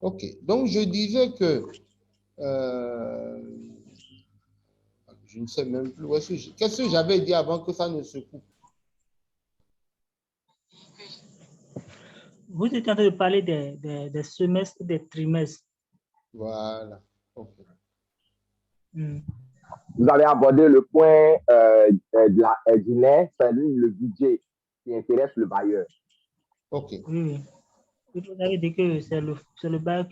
OK. Donc, je disais que euh, je ne sais même plus. Qu'est-ce que j'avais dit avant que ça ne se coupe? Vous êtes en train de parler des semestres, des trimestres. Voilà. OK. Vous avez abordé le point du nerf, c'est-à-dire le budget qui intéresse le bailleur. OK. Oui. Vous avez dit que c'est le bailleur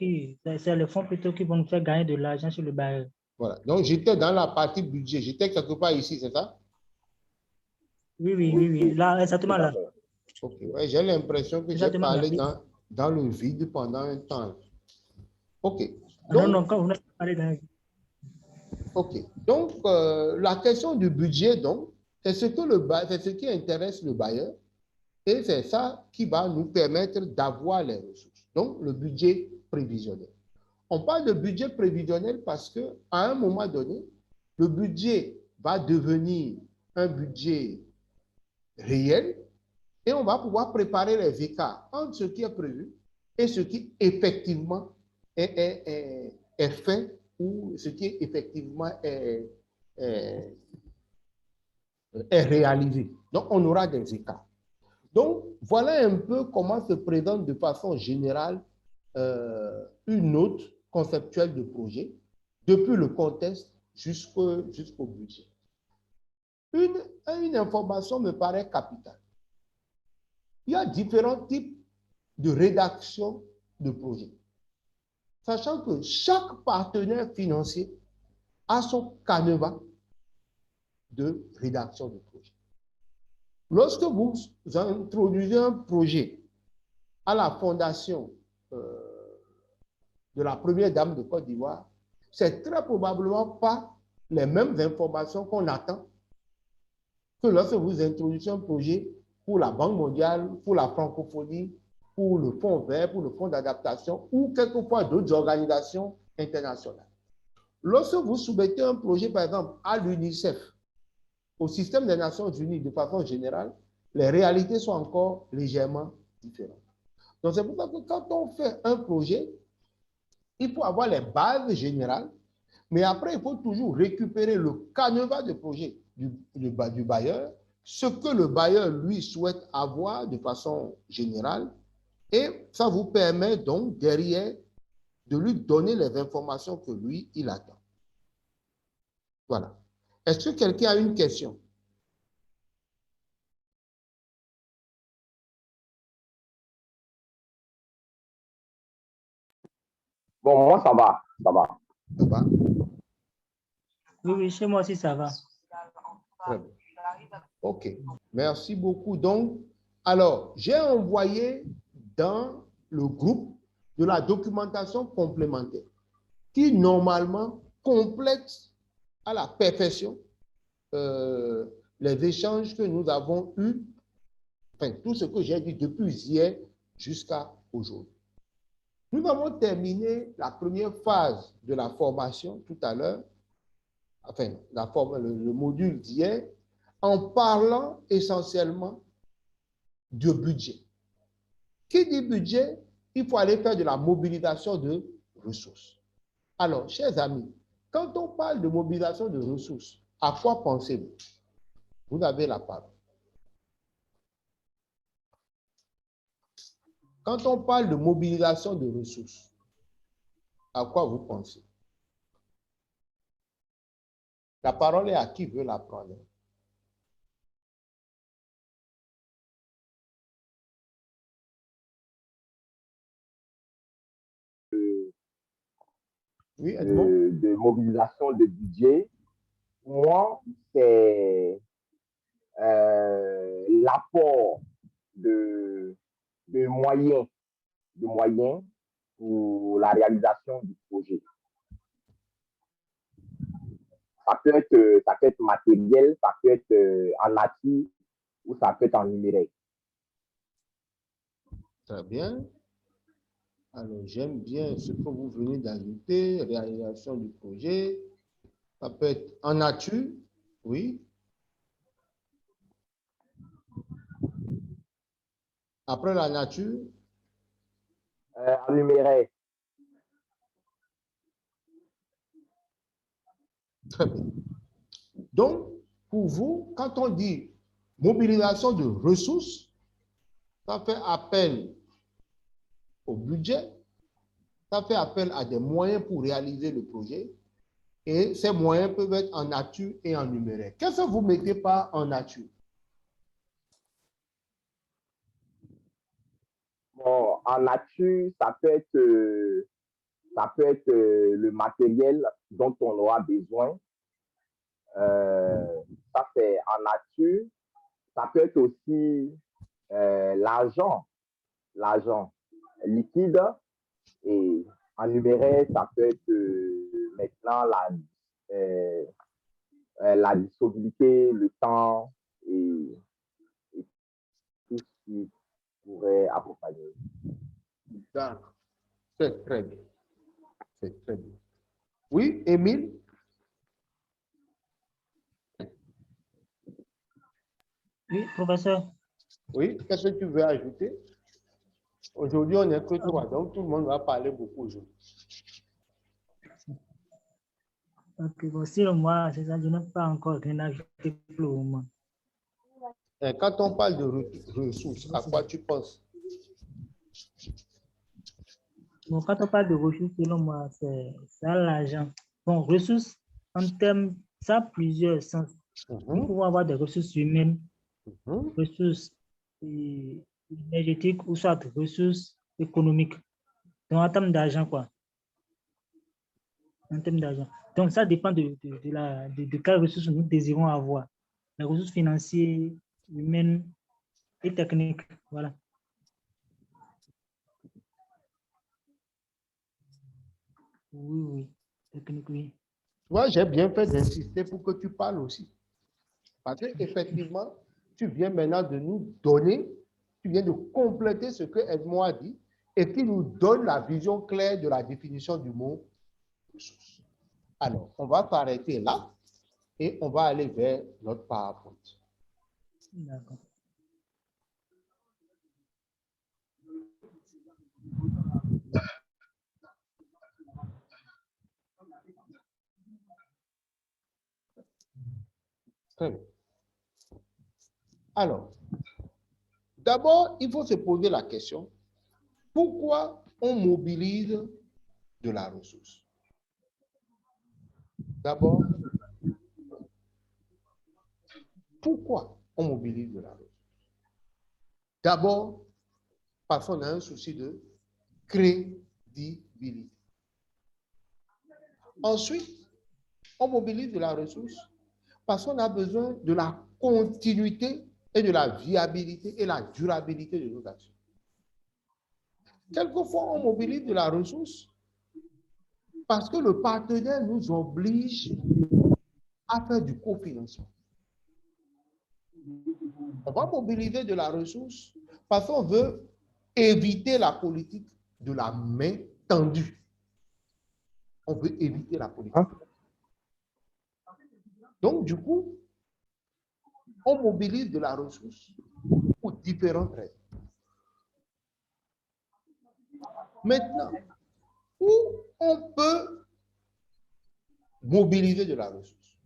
c'est le fonds plutôt qui vont nous faire gagner de l'argent sur le bailleur. Voilà. Donc, j'étais dans la partie budget. J'étais quelque part ici, c'est ça? Oui. Là, exactement là. OK. Ouais, j'ai l'impression que j'ai parlé dans le vide pendant un temps. OK. Donc, non, quand vous n'avez pas parlé dans le vide. OK. Donc, la question du budget, donc, c'est ce qui intéresse le bailleur et c'est ça qui va nous permettre d'avoir les ressources. Donc, le budget prévisionnel. On parle de budget prévisionnel parce qu'à un moment donné, le budget va devenir un budget réel et on va pouvoir préparer les écarts entre ce qui est prévu et ce qui effectivement est fait ou ce qui effectivement est réalisé. Donc, on aura des écarts. Donc, voilà un peu comment se présente de façon générale une note conceptuelle de projet, depuis le contexte jusqu'au budget. Une information me paraît capitale. Il y a différents types de rédaction de projet, sachant que chaque partenaire financier a son canevas de rédaction de projet. Lorsque vous introduisez un projet à la fondation de la première dame de Côte d'Ivoire, c'est très probablement pas les mêmes informations qu'on attend que lorsque vous introduisez un projet pour la Banque mondiale, pour la francophonie, pour le Fonds vert, pour le Fonds d'adaptation ou quelquefois d'autres organisations internationales. Lorsque vous soumettez un projet, par exemple, à l'UNICEF, au système des Nations Unies de façon générale, les réalités sont encore légèrement différentes. Donc, c'est pour ça que quand on fait un projet, il faut avoir les bases générales, mais après, il faut toujours récupérer le canevas de projet du bailleur, ce que le bailleur, lui, souhaite avoir de façon générale, et ça vous permet donc derrière de lui donner les informations que lui, il attend. Voilà. Est-ce que quelqu'un a une question? Bon, moi, ça va. Ça va? Oui, chez moi aussi, ça va. Très bien. OK. Merci beaucoup. Donc, alors, j'ai envoyé dans le groupe de la documentation complémentaire qui, normalement, complète à la perfection les échanges que nous avons eus, enfin, tout ce que j'ai dit depuis hier jusqu'à aujourd'hui. Nous avons terminé la première phase de la formation tout à l'heure, enfin, le module d'hier, en parlant essentiellement de budget. Qui dit budget, il faut aller faire de la mobilisation de ressources. Alors, chers amis, quand on parle de mobilisation de ressources, à quoi pensez-vous? Vous avez la parole. Quand on parle de mobilisation de ressources, à quoi vous pensez? La parole est à qui veut la prendre. Oui, de mobilisation de budget, moi, c'est l'apport de moyens pour la réalisation du projet. Ça peut être matériel, ça peut être en nature ou ça peut être en numérique. Très bien. Alors, j'aime bien ce que vous venez d'ajouter, réalisation du projet. Ça peut être en nature, oui. Après la nature. En numérique. Très bien. Donc, pour vous, quand on dit mobilisation de ressources, ça fait appel au budget, ça fait appel à des moyens pour réaliser le projet, et ces moyens peuvent être en nature et en numéraire. Qu'est-ce que vous mettez par en nature? Bon, en nature, ça peut être le matériel dont on aura besoin. Ça, c'est en nature. Ça peut être aussi l'argent liquide. Et en numéraire, ça peut être maintenant la disponibilité, le temps et tout ce qui pourrait accompagner. D'accord. C'est très bien. C'est très bien. Oui, Émile? Oui, professeur. Oui, qu'est-ce que tu veux ajouter? Aujourd'hui, on n'est que trois, donc tout le monde va parler beaucoup aujourd'hui. Ok, bon, si moi, c'est ça, je n'ai pas encore rien ajouté pour le moment. Et quand on parle de ressources, à quoi tu penses? Bon, quand on parle de ressources, selon moi, c'est ça l'argent. Bon, ressources, en termes, ça a plusieurs sens. Nous pouvons avoir des ressources humaines, ressources énergétiques ou soit ressources économiques. Donc, en termes d'argent, quoi. En termes d'argent. Donc, ça dépend de quelles ressources nous désirons avoir. Les ressources financières, humaines et techniques. Voilà. Oui. Technique, oui. Moi, j'ai bien fait d'insister pour que tu parles aussi. Parce qu'effectivement, tu viens maintenant de nous donner, tu viens de compléter ce que Edmond a dit et qui nous donne la vision claire de la définition du mot ressources. Alors, on va s'arrêter là et on va aller vers notre PowerPoint. D'accord. Très bien. Alors, d'abord, il faut se poser la question, pourquoi on mobilise de la ressource? D'abord, pourquoi on mobilise de la ressource? D'abord, parce qu'on a un souci de crédibilité. Ensuite, on mobilise de la ressource parce qu'on a besoin de la continuité et de la viabilité et la durabilité de nos actions. Quelquefois, on mobilise de la ressource parce que le partenaire nous oblige à faire du cofinancement. On va mobiliser de la ressource parce qu'on veut éviter la politique de la main tendue. On veut éviter la politique. Donc, du coup, on mobilise de la ressource pour différentes raisons. Maintenant, où on peut mobiliser de la ressource?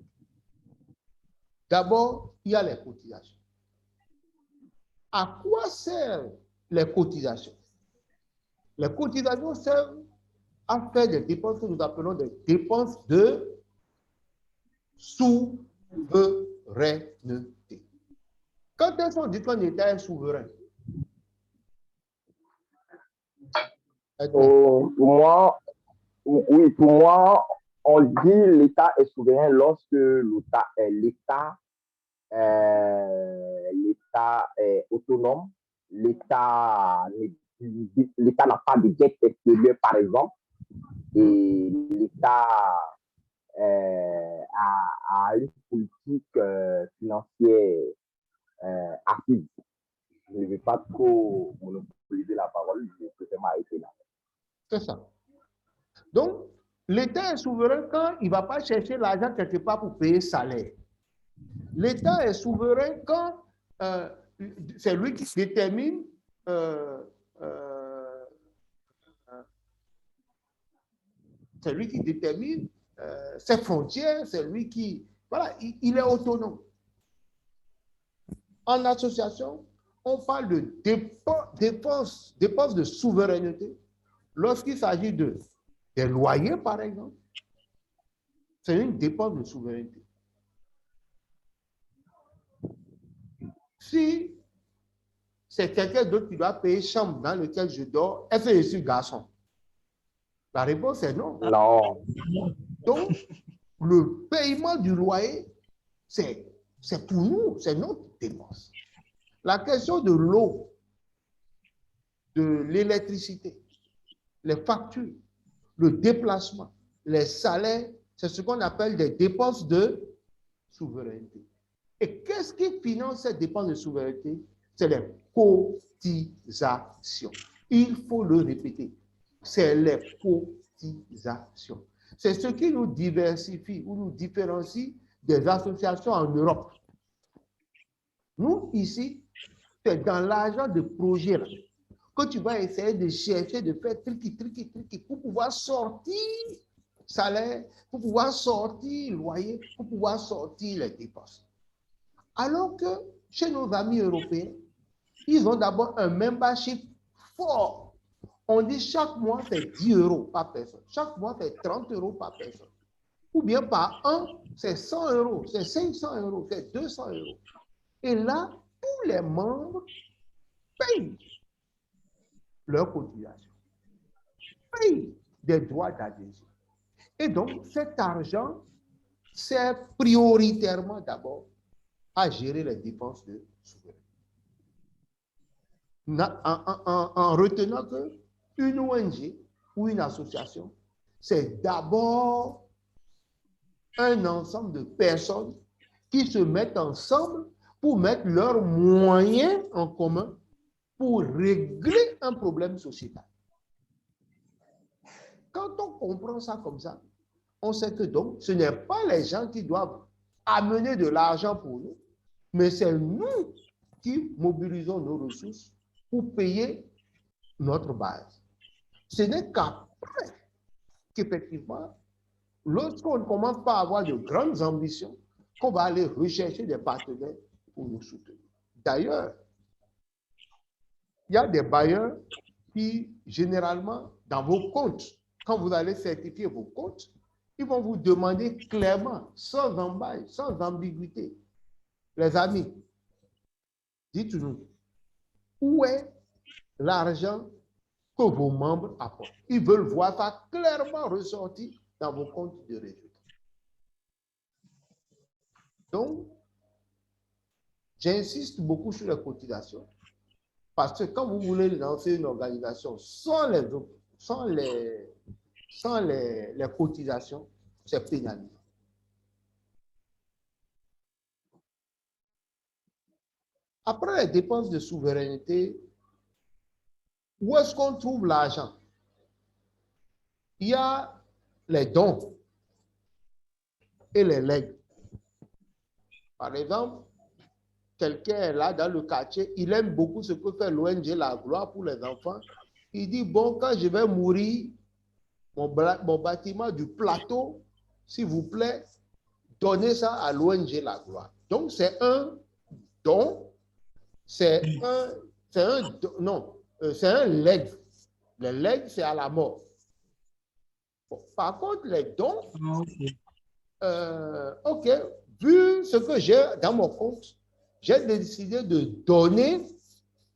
D'abord, il y a les cotisations. À quoi servent les cotisations? Les cotisations servent à faire des dépenses que nous appelons des dépenses de souveraineté. Quand est-ce qu'on dit qu'un État est souverain? Pour moi, oui, pour moi, on dit l'État est souverain lorsque l'État est autonome, l'État n'a pas de dette extérieure, par exemple, et l'État a une politique financière active. Je ne vais pas trop monopoliser la parole, je préfère m'arrêter là. C'est ça. Donc, l'État est souverain quand il ne va pas chercher l'argent quelque part pour payer salaire. L'État est souverain quand c'est lui qui détermine ses frontières, c'est lui qui... Voilà, il est autonome. En association, on parle de dépenses de souveraineté. Lorsqu'il s'agit des loyers, par exemple, c'est une dépense de souveraineté. Si c'est quelqu'un d'autre qui doit payer chambre dans laquelle je dors, est-ce que je suis garçon? La réponse est non. Non. Donc, le paiement du loyer, c'est pour nous, c'est notre dépense. La question de l'eau, de l'électricité, les factures, le déplacement, les salaires, c'est ce qu'on appelle des dépenses de souveraineté. Et qu'est-ce qui finance ces dépenses de souveraineté? C'est les cotisations. Il faut le répéter. C'est les cotisations. C'est ce qui nous diversifie ou nous différencie des associations en Europe. Nous, ici, c'est dans l'argent de projet là, que tu vas essayer de chercher, de faire tricky pour pouvoir sortir salaire, pour pouvoir sortir loyer, pour pouvoir sortir les dépenses. Alors que chez nos amis européens, ils ont d'abord un membership fort. On dit chaque mois, c'est 10 € par personne. Chaque mois, c'est 30 € par personne. Ou bien par an, c'est 100 €, c'est 500 €, c'est 200 €. Et là, tous les membres payent leur cotisation, payent des droits d'adhésion. Et donc, cet argent sert prioritairement d'abord à gérer les dépenses de souveraineté. En retenant qu'une ONG ou une association, c'est d'abord un ensemble de personnes qui se mettent ensemble pour mettre leurs moyens en commun pour régler un problème sociétal. Quand on comprend ça comme ça, on sait que donc, ce n'est pas les gens qui doivent amener de l'argent pour nous, mais c'est nous qui mobilisons nos ressources pour payer notre base. Ce n'est qu'après qu'effectivement, lorsqu'on ne commence pas à avoir de grandes ambitions, qu'on va aller rechercher des partenaires pour nous soutenir. D'ailleurs, il y a des bailleurs qui, généralement, dans vos comptes, quand vous allez certifier vos comptes, ils vont vous demander clairement, sans embâche, sans ambiguïté, les amis, dites-nous, où est l'argent que vos membres apportent? Ils veulent voir ça clairement ressorti dans vos comptes de résultats. Donc, j'insiste beaucoup sur les cotisations, parce que quand vous voulez lancer une organisation sans les cotisations, c'est pénalisant. Après les dépenses de souveraineté, où est-ce qu'on trouve l'argent? Il y a les dons et les legs. Par exemple, quelqu'un est là dans le quartier, il aime beaucoup ce que fait l'ONG La Gloire pour les enfants. Il dit, bon, quand je vais mourir, mon bâtiment du plateau, s'il vous plaît, donnez ça à l'ONG La Gloire. Donc, c'est un don, c'est un leg. Le leg, c'est à la mort. Bon, par contre, les dons, OK, vu ce que j'ai dans mon compte, j'ai décidé de donner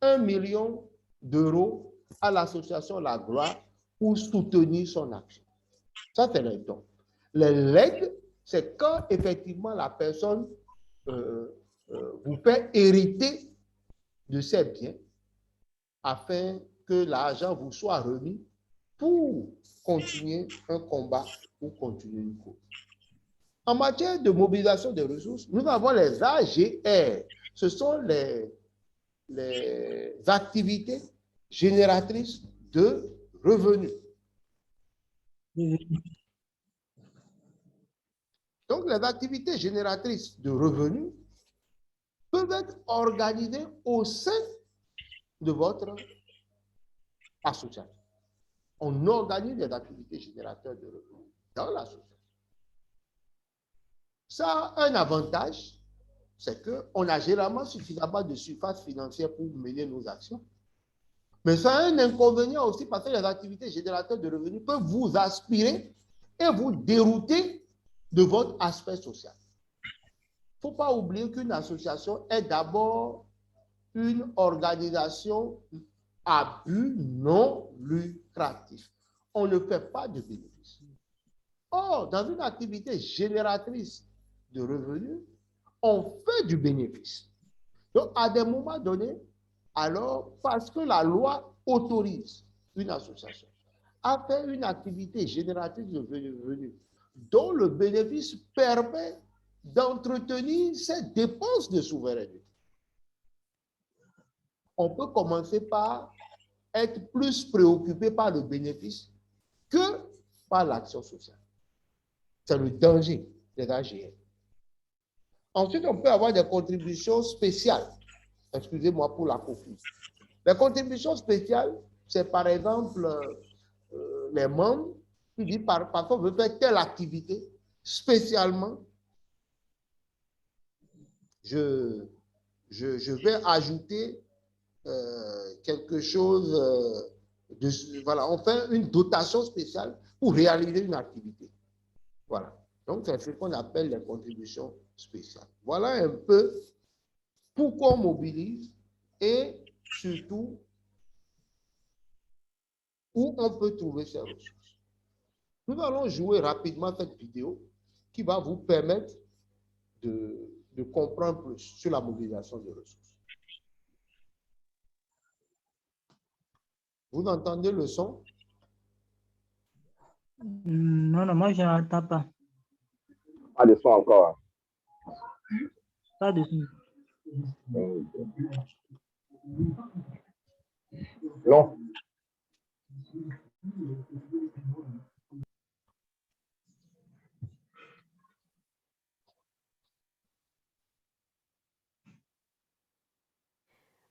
1 million € à l'association La Gloire pour soutenir son action. Ça, c'est les dons. Les legs, c'est quand effectivement la personne vous fait hériter de ses biens afin que l'argent vous soit remis pour continuer un combat, pour continuer une cause. En matière de mobilisation des ressources, nous avons les AGR. Ce sont les activités génératrices de revenus. Donc, les activités génératrices de revenus peuvent être organisées au sein de votre association. On organise des activités générateurs de revenus dans l'association. Ça a un avantage, c'est qu'on a généralement suffisamment de surface financière pour mener nos actions. Mais ça a un inconvénient aussi parce que les activités génératrices de revenus peuvent vous aspirer et vous dérouter de votre aspect social. Il ne faut pas oublier qu'une association est d'abord une organisation à but non lucratif. On ne fait pas de bénéfices. Or, dans une activité génératrice de revenus, on fait du bénéfice. Donc, à des moments donnés, alors, parce que la loi autorise une association à faire une activité génératrice de revenus dont le bénéfice permet d'entretenir ses dépenses de souveraineté, on peut commencer par être plus préoccupé par le bénéfice que par l'action sociale. C'est le danger des AGR. Ensuite, on peut avoir des contributions spéciales. Excusez-moi pour la confus. Les contributions spéciales, c'est par exemple les membres qui disent parfois on veut faire telle activité spécialement. Je vais ajouter quelque chose voilà, on fait une dotation spéciale pour réaliser une activité. Voilà. Donc, c'est ce qu'on appelle les contributions spéciales. Voilà un peu pourquoi on mobilise et surtout où on peut trouver ces ressources. Nous allons jouer rapidement cette vidéo qui va vous permettre de comprendre plus sur la mobilisation des ressources. Vous entendez le son? Non, non, moi je n'entends pas. Pas de son encore. Pas de son. Non.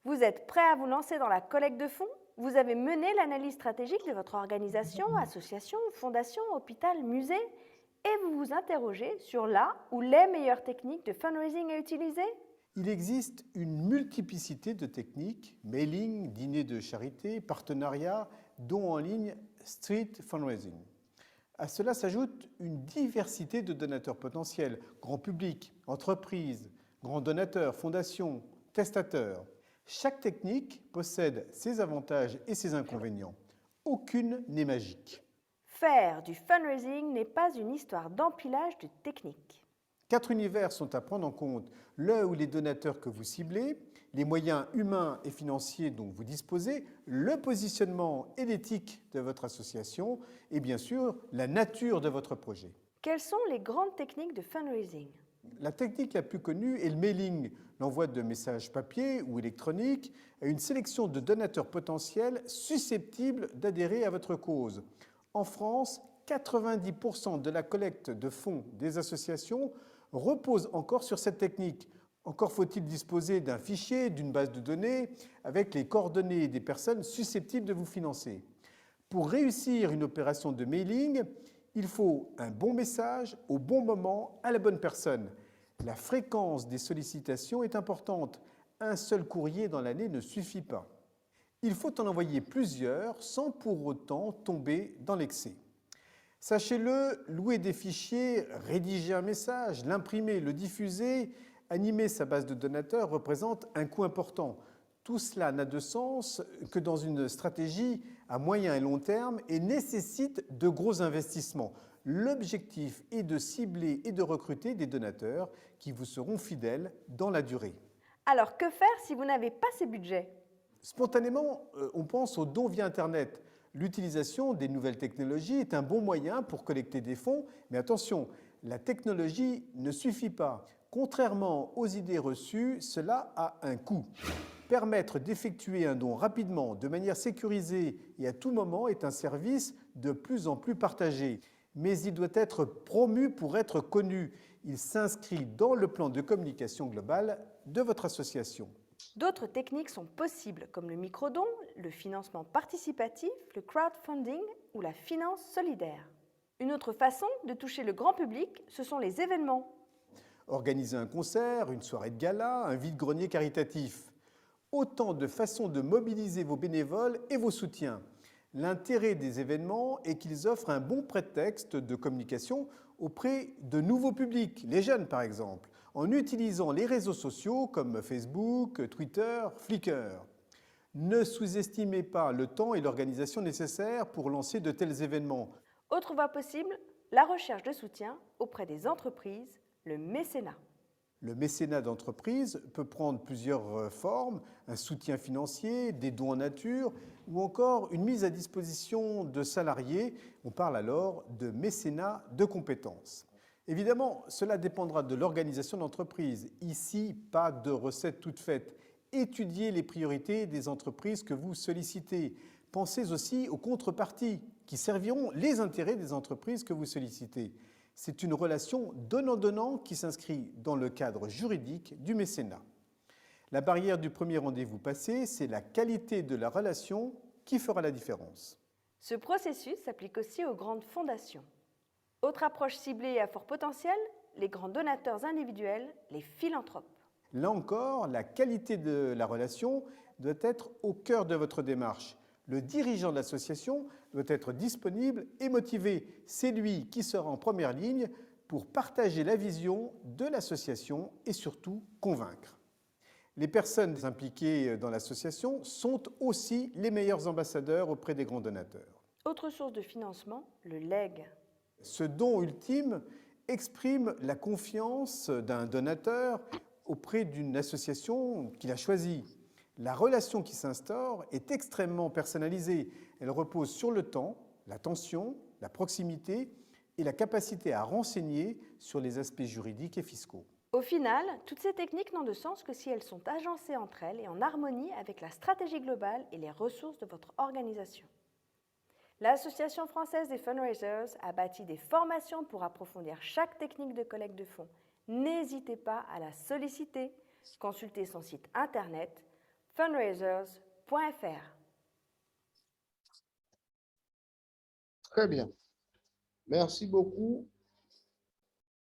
Vous êtes prêt à vous lancer dans la collecte de fonds? Vous avez mené l'analyse stratégique de votre organisation, association, fondation, hôpital, musée et vous vous interrogez sur la ou les meilleures techniques de fundraising à utiliser? Il existe une multiplicité de techniques, mailing, dîner de charité, partenariat, dons en ligne, street fundraising. À cela s'ajoute une diversité de donateurs potentiels, grand public, entreprises, grands donateurs, fondations, testateurs. Chaque technique possède ses avantages et ses inconvénients. Aucune n'est magique. Faire du fundraising n'est pas une histoire d'empilage de techniques. 4 univers sont à prendre en compte, le ou les donateurs que vous ciblez, les moyens humains et financiers dont vous disposez, le positionnement et l'éthique de votre association et bien sûr la nature de votre projet. Quelles sont les grandes techniques de fundraising? La technique la plus connue est le mailing, l'envoi de messages papier ou électroniques à une sélection de donateurs potentiels susceptibles d'adhérer à votre cause. En France, 90% de la collecte de fonds des associations repose encore sur cette technique. Encore faut-il disposer d'un fichier, d'une base de données avec les coordonnées des personnes susceptibles de vous financer. Pour réussir une opération de mailing, il faut un bon message au bon moment à la bonne personne. La fréquence des sollicitations est importante. Un seul courrier dans l'année ne suffit pas. Il faut en envoyer plusieurs sans pour autant tomber dans l'excès. Sachez-le, louer des fichiers, rédiger un message, l'imprimer, le diffuser, animer sa base de donateurs représente un coût important. Tout cela n'a de sens que dans une stratégie à moyen et long terme et nécessite de gros investissements. L'objectif est de cibler et de recruter des donateurs qui vous seront fidèles dans la durée. Alors que faire si vous n'avez pas ces budgets? Spontanément, on pense aux dons via Internet. L'utilisation des nouvelles technologies est un bon moyen pour collecter des fonds, mais attention, la technologie ne suffit pas. Contrairement aux idées reçues, cela a un coût. Permettre d'effectuer un don rapidement, de manière sécurisée et à tout moment est un service de plus en plus partagé. Mais il doit être promu pour être connu. Il s'inscrit dans le plan de communication global de votre association. D'autres techniques sont possibles, comme le microdon, le financement participatif, le crowdfunding ou la finance solidaire. Une autre façon de toucher le grand public, ce sont les événements. Organiser un concert, une soirée de gala, un vide-grenier caritatif. Autant de façons de mobiliser vos bénévoles et vos soutiens. L'intérêt des événements est qu'ils offrent un bon prétexte de communication auprès de nouveaux publics, les jeunes par exemple, en utilisant les réseaux sociaux comme Facebook, Twitter, Flickr. Ne sous-estimez pas le temps et l'organisation nécessaires pour lancer de tels événements. Autre voie possible, la recherche de soutien auprès des entreprises, le mécénat. Le mécénat d'entreprise peut prendre plusieurs formes, un soutien financier, des dons en nature ou encore une mise à disposition de salariés. On parle alors de mécénat de compétences. Évidemment, cela dépendra de l'organisation d'entreprise. Ici, pas de recette toute faite. Étudiez les priorités des entreprises que vous sollicitez. Pensez aussi aux contreparties qui serviront les intérêts des entreprises que vous sollicitez. C'est une relation donnant-donnant qui s'inscrit dans le cadre juridique du mécénat. La barrière du premier rendez-vous passé, c'est la qualité de la relation qui fera la différence. Ce processus s'applique aussi aux grandes fondations. Autre approche ciblée et à fort potentiel, les grands donateurs individuels, les philanthropes. Là encore, la qualité de la relation doit être au cœur de votre démarche. Le dirigeant de l'association doit être disponible et motivé. C'est lui qui sera en première ligne pour partager la vision de l'association et surtout convaincre. Les personnes impliquées dans l'association sont aussi les meilleurs ambassadeurs auprès des grands donateurs. Autre source de financement, le legs. Ce don ultime exprime la confiance d'un donateur auprès d'une association qu'il a choisie. La relation qui s'instaure est extrêmement personnalisée. Elle repose sur le temps, l'attention, la proximité et la capacité à renseigner sur les aspects juridiques et fiscaux. Au final, toutes ces techniques n'ont de sens que si elles sont agencées entre elles et en harmonie avec la stratégie globale et les ressources de votre organisation. L'Association française des fundraisers a bâti des formations pour approfondir chaque technique de collecte de fonds. N'hésitez pas à la solliciter. Consultez son site internet fundraisers.fr. Très bien. Merci beaucoup.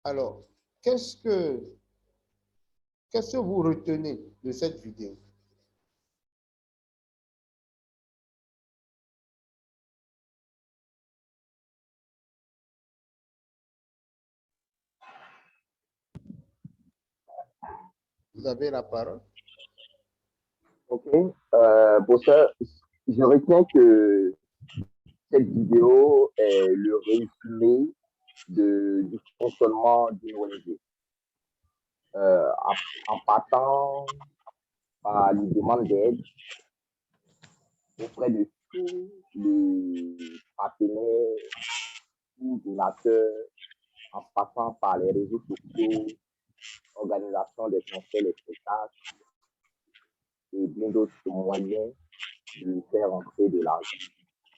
Alors, qu'est-ce que vous retenez de cette vidéo? Vous avez la parole. Ok. Pour ça, je retiens que cette vidéo est le résumé du fonctionnement d'une ONG. En partant par les demandes d'aide auprès de tous les partenaires ou donateurs, en passant par les réseaux sociaux, organisation des concerts, des spectacles et bien d'autres moyens de faire entrer de l'argent,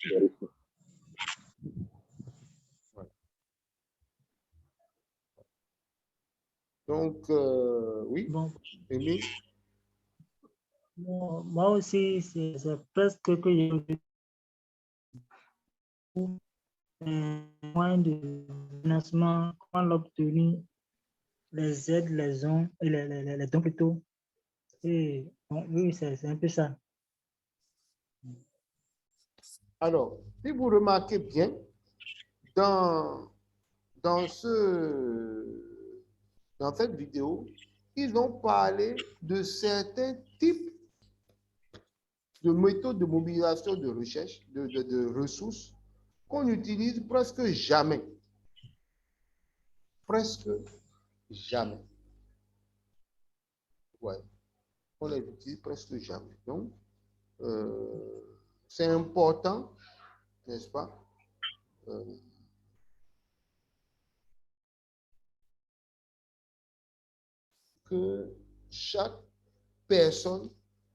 des ressources. Donc, oui, Bon, Émile. moi aussi, c'est presque que j'ai moyen de financement, comment l'obtenir, les aides, les dons, et les dons plutôt. Et bon, oui, c'est un peu ça. Alors, si vous remarquez bien, dans cette vidéo, ils ont parlé de certains types de méthodes de mobilisation de recherche, de ressources qu'on n'utilise presque jamais. Presque jamais. Ouais. On les utilise presque jamais. Donc, c'est important, n'est-ce pas? Que chaque personne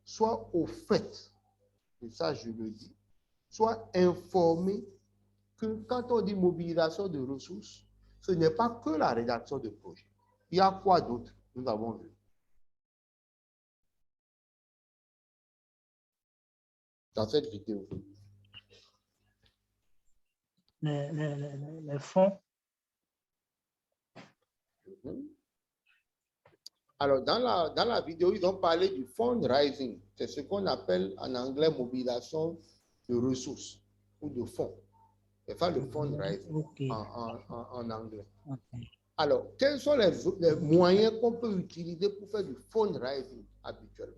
soit au fait, et ça je le dis, soit informée que quand on dit mobilisation de ressources, ce n'est pas que la rédaction de projet. Il y a quoi d'autre? Nous avons vu. Dans cette vidéo. Les fonds. Alors, dans la vidéo, ils ont parlé du fundraising. C'est ce qu'on appelle en anglais mobilisation de ressources ou de fonds. C'est ça le fundraising en anglais. Alors, quels sont les moyens qu'on peut utiliser pour faire du fundraising habituellement?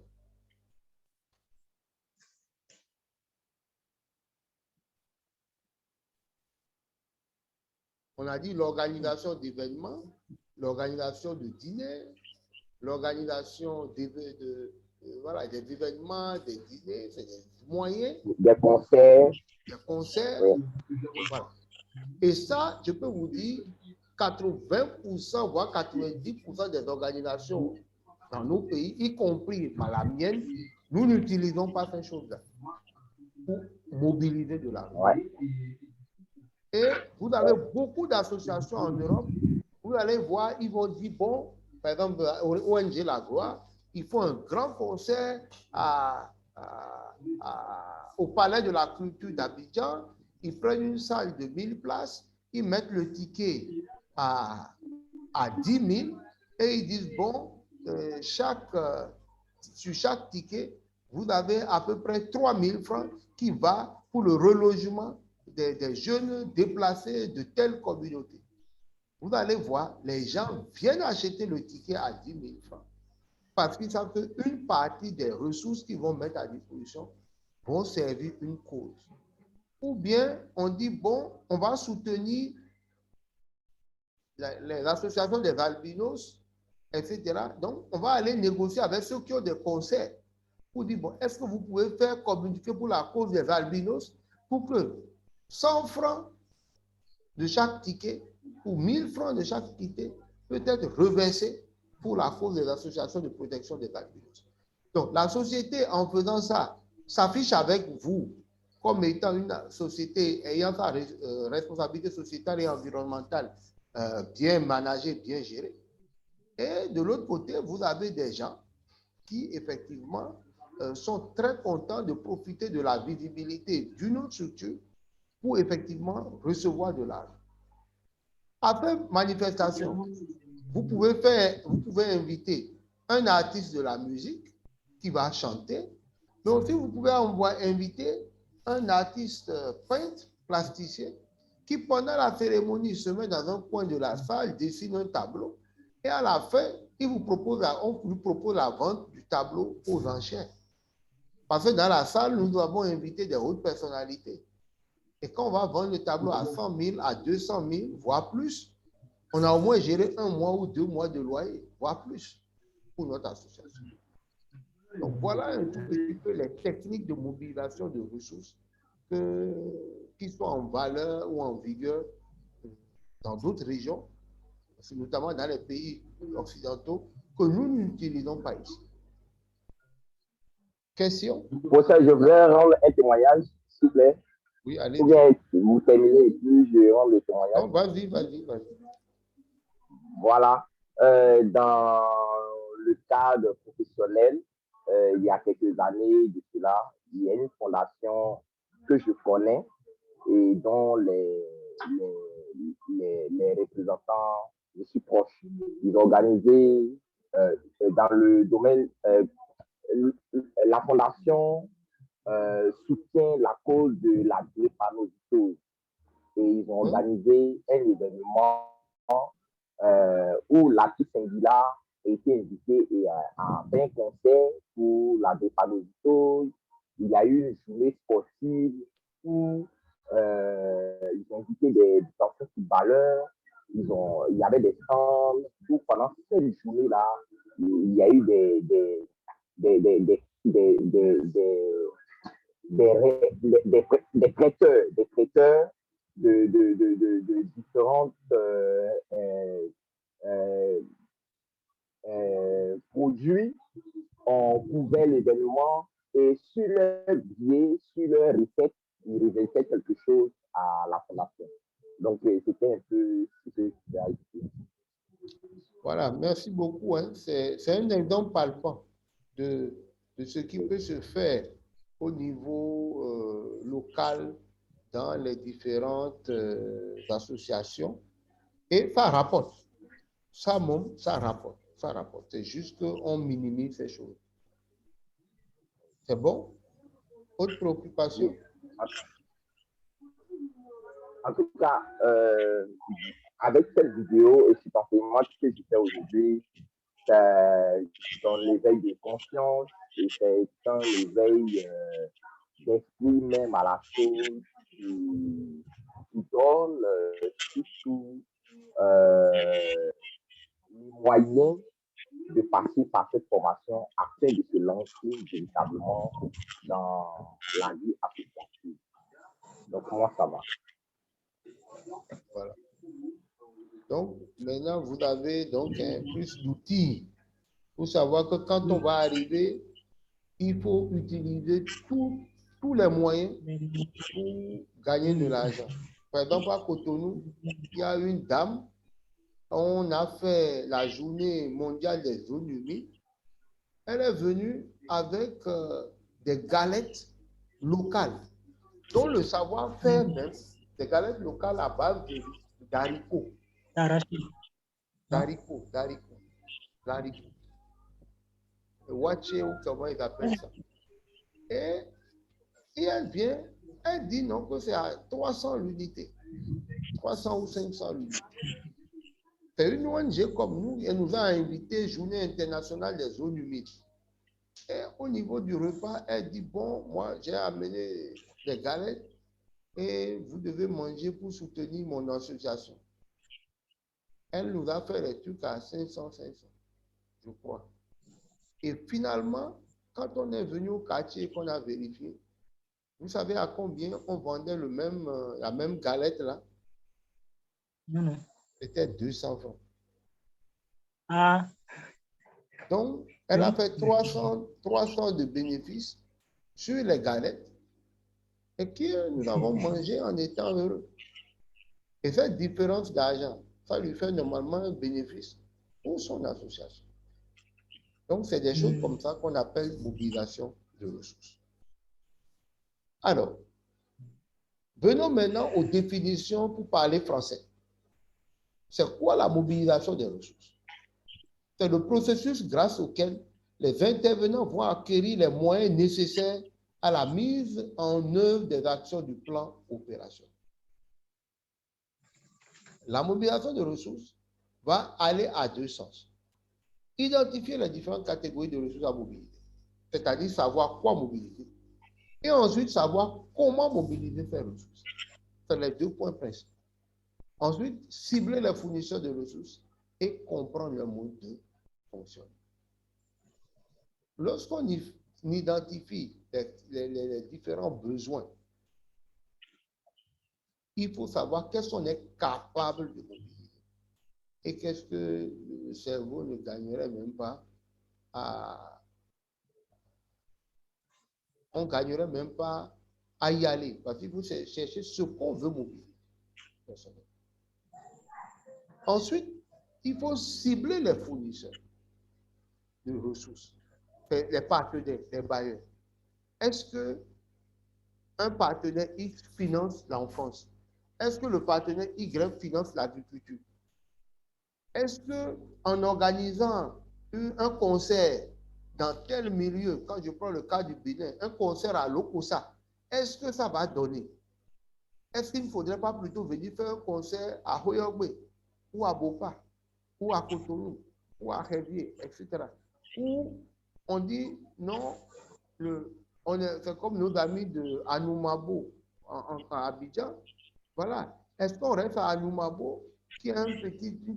On a dit l'organisation d'événements, l'organisation de dîners, l'organisation des événements, des dîners, c'est des moyens. Des concerts. Des concerts. Ouais. Voilà. Et ça, je peux vous dire, 80%, voire 90% des organisations dans nos pays, y compris la mienne, nous n'utilisons pas ces choses-là pour mobiliser de l'argent. Ouais. Et vous avez beaucoup d'associations en Europe, vous allez voir, ils vont dire, bon, par exemple, ONG La Gloire, ils font un grand concert au Palais de la Culture d'Abidjan, ils prennent une salle de 1000 places, ils mettent le ticket à 10 000 et ils disent, bon, sur chaque ticket, vous avez à peu près 3 000 francs qui va pour le relogement des jeunes déplacés de telle communauté. Vous allez voir, les gens viennent acheter le ticket à 10 000 francs parce qu'ils savent qu'une partie des ressources qu'ils vont mettre à disposition vont servir une cause. Ou bien, on dit, bon, on va soutenir les associations des albinos, etc. Donc, on va aller négocier avec ceux qui ont des concerts pour dire, bon, est-ce que vous pouvez faire communiquer pour la cause des albinos pour que 100 francs de chaque ticket ou 1000 francs de chaque ticket peut être reversé pour la cause des associations de protection des albinos. Donc, la société, en faisant ça, s'affiche avec vous comme étant une société ayant sa responsabilité sociétale et environnementale bien managée, bien gérée. Et de l'autre côté, vous avez des gens qui, effectivement, sont très contents de profiter de la visibilité d'une autre structure pour, effectivement, recevoir de l'argent. Après manifestation, vous pouvez inviter un artiste de la musique qui va chanter, mais aussi vous pouvez inviter un artiste peintre, plasticien, qui pendant la cérémonie se met dans un coin de la salle, dessine un tableau, et à la fin, on lui propose la vente du tableau aux enchères. Parce que dans la salle, nous avons invité des hautes personnalités. Et quand on va vendre le tableau à 100 000, à 200 000, voire plus, on a au moins géré 1 mois ou 2 mois de loyer, voire plus, pour notre association. Donc voilà un tout petit peu les techniques de mobilisation de ressources qui sont en valeur ou en vigueur dans d'autres régions, notamment dans les pays occidentaux, que nous n'utilisons pas ici. Question? Pour ça, je voudrais rendre un témoignage, s'il vous plaît. Oui, allez. Ou bien vous terminez et puis je rends le témoignage. Non, vas-y. Voilà. Dans le cadre professionnel, il y a quelques années de cela, il y a une fondation que je connais et dont les représentants, je suis proche. Ils ont organisé dans le domaine, la fondation soutient la cause de la drépanocytose et ils ont organisé un événement où l'artiste Singular a été invité et a fait un concert pour la drépanocytose. Il y a eu une journée sportive où ils ont invité des anciens footballeurs. Il y avait des stands. Tout pendant cette journée-là, il y a eu des prêteurs de différentes produits. On couvrait l'événement et sur leur billet, sur leur recette, ils reversaient quelque chose à la fondation. Donc, c'était un peu ce que j'ai ajouté. Voilà, merci beaucoup. Hein. C'est un exemple palpant de ce qui peut se faire au niveau local dans les différentes associations. Et ça rapporte. Ça rapporte. Ça rapporte. C'est juste qu'on minimise ces choses. C'est bon? Autre préoccupation? En tout cas, avec cette vidéo et cet enseignement que je fais aujourd'hui, c'est dans l'éveil de conscience et c'est dans l'éveil d'esprit même à la chose qui donne surtout les moyens de passer par cette formation afin de se lancer véritablement dans la vie associative. Donc, moi, ça va. Voilà. Donc, maintenant, vous avez donc plus d'outils pour savoir que quand on va arriver, il faut utiliser tous les moyens pour gagner de l'argent. Par exemple, à Cotonou, il y a une dame, on a fait la journée mondiale des zones humides. Elle est venue avec des galettes locales, dont le savoir-faire même, des galettes locales à base d'haricots. D'haricots. Watche ou comment ils appellent ça. Et elle vient, elle dit non, que c'est à 300 l'unité. 300 ou 500 l'unité. C'est une ONG comme nous, elle nous a invité Journée internationale des zones humides. Et au niveau du repas, elle dit, bon, moi, j'ai amené des galettes et vous devez manger pour soutenir mon association. Elle nous a fait les trucs à 500, je crois. Et finalement, quand on est venu au quartier et qu'on a vérifié, vous savez à combien on vendait la même galette là? Non. C'était 200 francs. Ah. Donc, elle a fait 300 de bénéfices sur les galettes et que nous avons mangé en étant heureux. Et cette différence d'argent, ça lui fait normalement un bénéfice pour son association. Donc, c'est des choses comme ça qu'on appelle mobilisation de ressources. Alors, venons maintenant aux définitions pour parler français. C'est quoi la mobilisation des ressources? C'est le processus grâce auquel les intervenants vont acquérir les moyens nécessaires à la mise en œuvre des actions du plan opérationnel. La mobilisation de ressources va aller à deux sens. Identifier les différentes catégories de ressources à mobiliser, c'est-à-dire savoir quoi mobiliser, et ensuite savoir comment mobiliser ces ressources. C'est les deux points principaux. Ensuite, cibler les fournisseurs de ressources et comprendre leur mode de fonctionnement. Lorsqu'on identifie les différents besoins, il faut savoir qu'est-ce qu'on est capable de mobiliser et qu'est-ce que le cerveau ne gagnerait même pas à... On ne gagnerait même pas à y aller parce qu'il faut chercher ce qu'on veut mobiliser. Ensuite, il faut cibler les fournisseurs de ressources, les partenaires, les bailleurs. Est-ce qu'un partenaire X finance l'enfance? Est-ce que le partenaire Y finance l'agriculture? Est-ce qu'en organisant un concert dans tel milieu, quand je prends le cas du Bénin, un concert à l'Okosa, est-ce que ça va donner? Est-ce qu'il ne faudrait pas plutôt venir faire un concert à Hoyogbe, ou à Bopa, ou à Cotonou, ou à Révier, etc. Où on dit non, c'est comme nos amis de Anoumabo en Abidjan. Voilà. Est-ce qu'on reste à Anoumabo, qui est une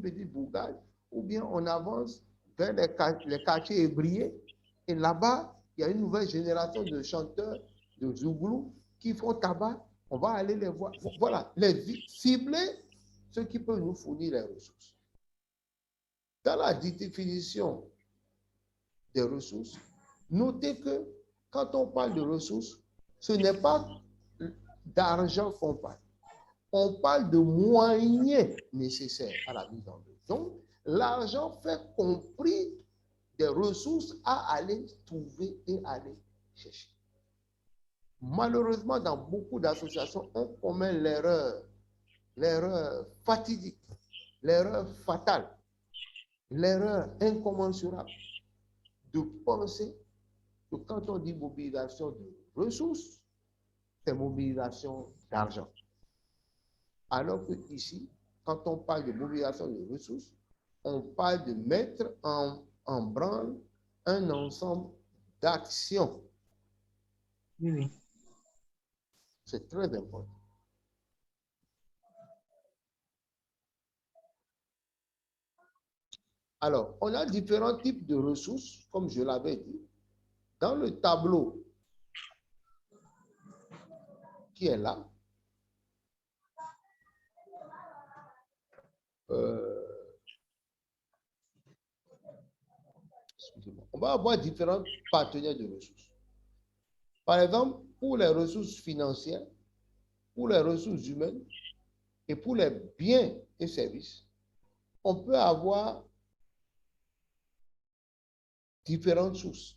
petite bourgade, ou bien on avance vers les quartiers ébriés, et là-bas, il y a une nouvelle génération de chanteurs de Zouglou qui font tabac, on va aller les voir. Voilà, cibler ceux qui peuvent nous fournir les ressources. Dans la définition des ressources, notez que quand on parle de ressources, ce n'est pas d'argent qu'on parle. On parle de moyens nécessaires à la mise en œuvre. Donc, l'argent fait compris des ressources à aller trouver et aller chercher. Malheureusement, dans beaucoup d'associations, on commet l'erreur fatidique, l'erreur fatale l'erreur incommensurable de penser que quand on dit mobilisation de ressources, c'est mobilisation d'argent. Alors que ici, quand on parle de mobilisation de ressources, on parle de mettre en branle un ensemble d'actions. Oui, oui. C'est très important. Alors, on a différents types de ressources, comme je l'avais dit. Dans le tableau qui est là, on va avoir différents partenaires de ressources. Par exemple, pour les ressources financières, pour les ressources humaines et pour les biens et services, on peut avoir différentes sources.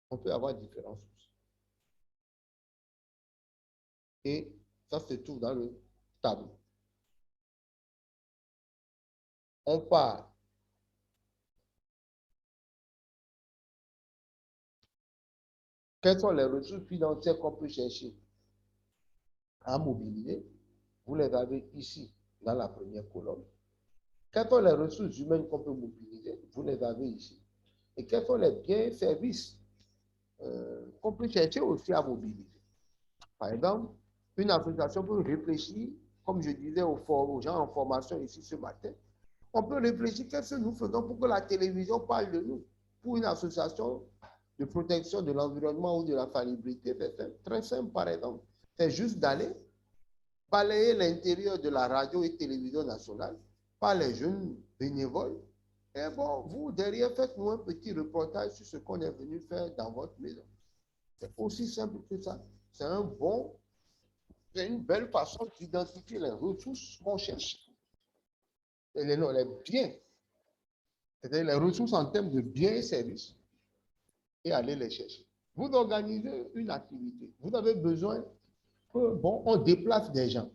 On peut avoir différentes sources. Et ça se trouve dans le tableau. On part quelles sont les ressources financières qu'on peut chercher à mobiliser. Vous les avez ici dans la première colonne. Quelles sont les ressources humaines qu'on peut mobiliser? Vous les avez ici. Et quels sont les biens et services qu'on peut chercher aussi à mobiliser? Par exemple, une association peut réfléchir, comme je disais aux gens en formation ici ce matin, on peut réfléchir qu'est-ce que nous faisons pour que la télévision parle de nous. Pour une association de protection de l'environnement ou de la salubrité, c'est très simple par exemple. C'est juste d'aller balayer l'intérieur de la radio et télévision nationale par les jeunes bénévoles. Et bon, vous, derrière, faites-nous un petit reportage sur ce qu'on est venu faire dans votre maison. C'est aussi simple que ça. C'est une belle façon d'identifier les ressources qu'on cherche. Et les biens, c'est-à-dire les ressources en termes de biens et services, et aller les chercher. Vous organisez une activité. Vous avez besoin que, bon, on déplace des gens.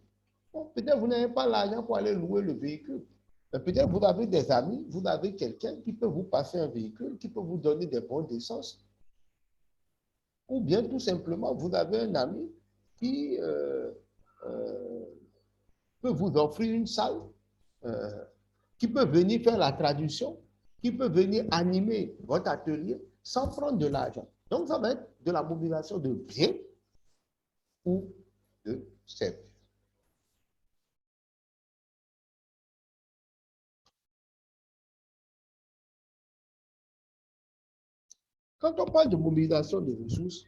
Bon, peut-être vous n'avez pas l'argent pour aller louer le véhicule. Peut-être vous avez des amis, vous avez quelqu'un qui peut vous passer un véhicule, qui peut vous donner des bons d'essence. Ou bien tout simplement, vous avez un ami qui peut vous offrir une salle, qui peut venir faire la traduction, qui peut venir animer votre atelier sans prendre de l'argent. Donc, ça va être de la mobilisation de biens ou de services. Quand on parle de mobilisation de ressources,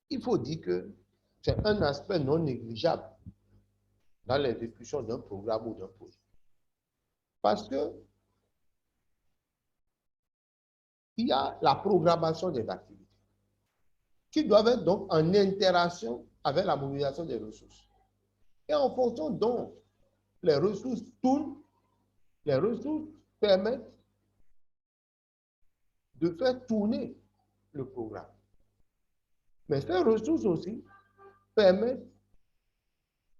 il faut dire que c'est un aspect non négligeable dans l'exécution d'un programme ou d'un projet. Parce que il y a la programmation des activités qui doivent être donc en interaction avec la mobilisation des ressources. Et en fonction dont les ressources tournent, les ressources permettent de faire tourner le programme. Mais ces ressources aussi permettent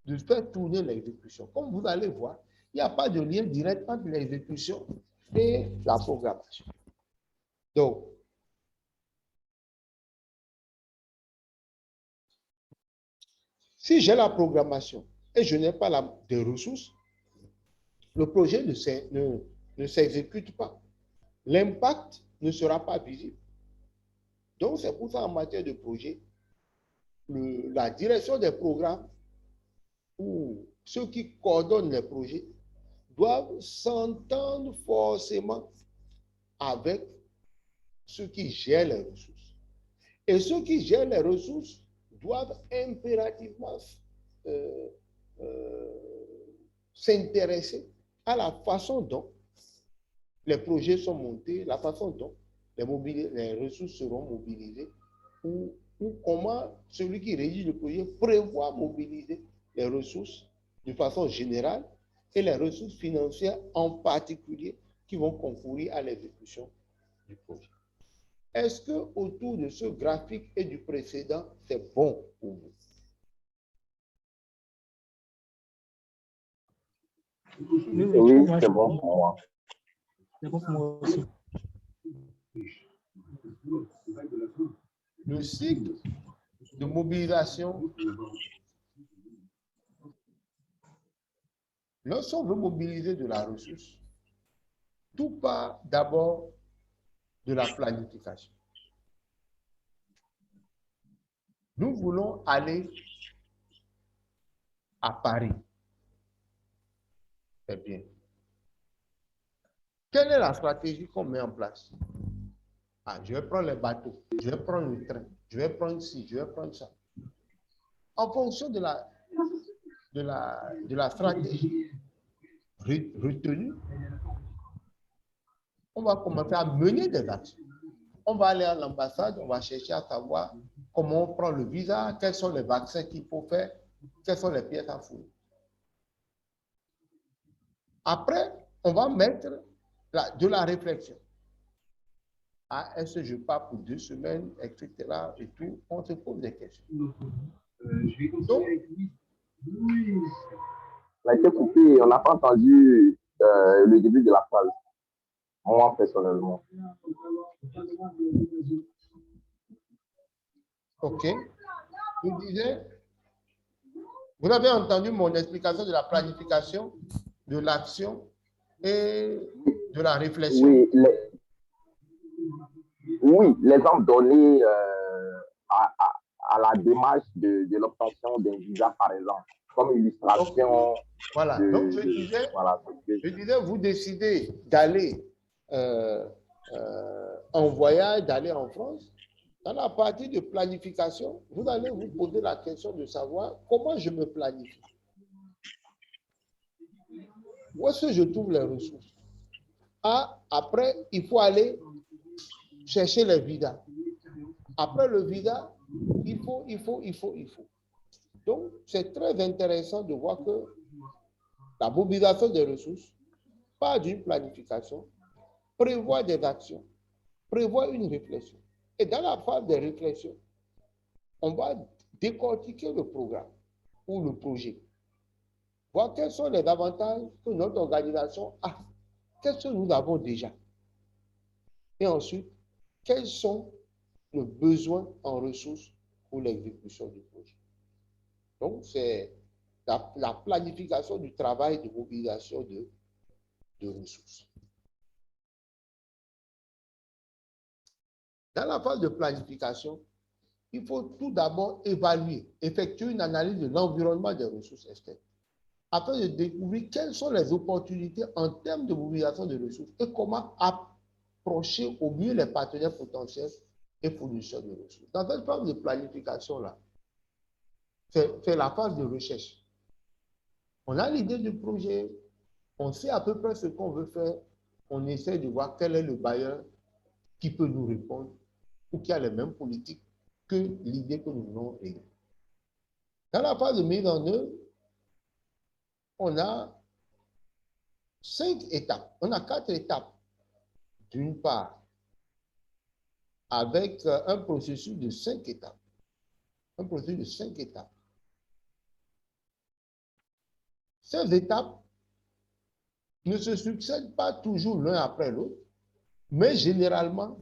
de faire tourner l'exécution. Comme vous allez voir, il n'y a pas de lien direct entre l'exécution et la programmation. Donc, si j'ai la programmation et je n'ai pas de ressources, le projet ne s'exécute pas. L'impact ne sera pas visible. Donc, c'est pour ça en matière de projet, la direction des programmes ou ceux qui coordonnent les projets doivent s'entendre forcément avec ceux qui gèrent les ressources. Et ceux qui gèrent les ressources doivent impérativement s'intéresser à la façon dont les projets sont montés, la façon dont les ressources seront mobilisées ou comment celui qui régit le projet prévoit mobiliser les ressources de façon générale et les ressources financières en particulier qui vont concourir à l'exécution du projet. Est-ce que autour de ce graphique et du précédent, c'est bon pour vous? Oui, moi, c'est bon pour moi. c'est bon pour moi aussi. Le cycle de mobilisation, lorsqu'on veut mobiliser de la ressource, tout part d'abord de la planification. Nous voulons aller à Paris. C'est bien. Quelle est la stratégie qu'on met en place? Ah, je vais prendre les bateaux, je vais prendre le train, je vais prendre ci, je vais prendre ça. En fonction de la stratégie retenue, on va commencer à mener des actions. On va aller à l'ambassade, on va chercher à savoir comment on prend le visa, quels sont les vaccins qu'il faut faire, quelles sont les pièces à fournir. Après, on va mettre de la réflexion. Ah, est-ce que je pars pour 2 semaines, etc. et tout, on se pose des questions. Donc, On a été coupé, on n'a pas entendu le début de la phrase. Moi, personnellement. OK. Je disais, vous avez entendu mon explication de la planification, de l'action et de la réflexion. Oui, l'exemple donné à la démarche de l'obtention d'un visa, par exemple, comme illustration. Okay. Voilà. Donc, je disais, vous décidez d'aller en voyage, d'aller en France. Dans la partie de planification, vous allez vous poser la question de savoir comment je me planifie. Où est-ce que je trouve les ressources? Ah, après, il faut aller chercher les visas. Après le visa, il faut. Donc, c'est très intéressant de voir que la mobilisation des ressources part d'une planification, prévoit des actions, prévoit une réflexion. Et dans la phase de réflexion, on va décortiquer le programme ou le projet. Voir quels sont les avantages que notre organisation a. Qu'est-ce que nous avons déjà? Et ensuite, quels sont les besoins en ressources pour l'exécution du projet? Donc, c'est la planification du travail de mobilisation de ressources. Dans la phase de planification, il faut tout d'abord évaluer, effectuer une analyse de l'environnement des ressources externes, afin de découvrir quelles sont les opportunités en termes de mobilisation de ressources et comment approcher au mieux les partenaires potentiels et fournisseurs de ressources. Dans cette phase de planification-là, c'est la phase de recherche. On a l'idée du projet, on sait à peu près ce qu'on veut faire, on essaie de voir quel est le bailleur qui peut nous répondre ou qui a les mêmes politiques que l'idée que nous voulons régler. Dans la phase de mise en œuvre, on a 5 étapes, on a 4 étapes. D'une part, avec un processus de 5 étapes. Un processus de 5 étapes. Ces étapes ne se succèdent pas toujours l'un après l'autre, mais généralement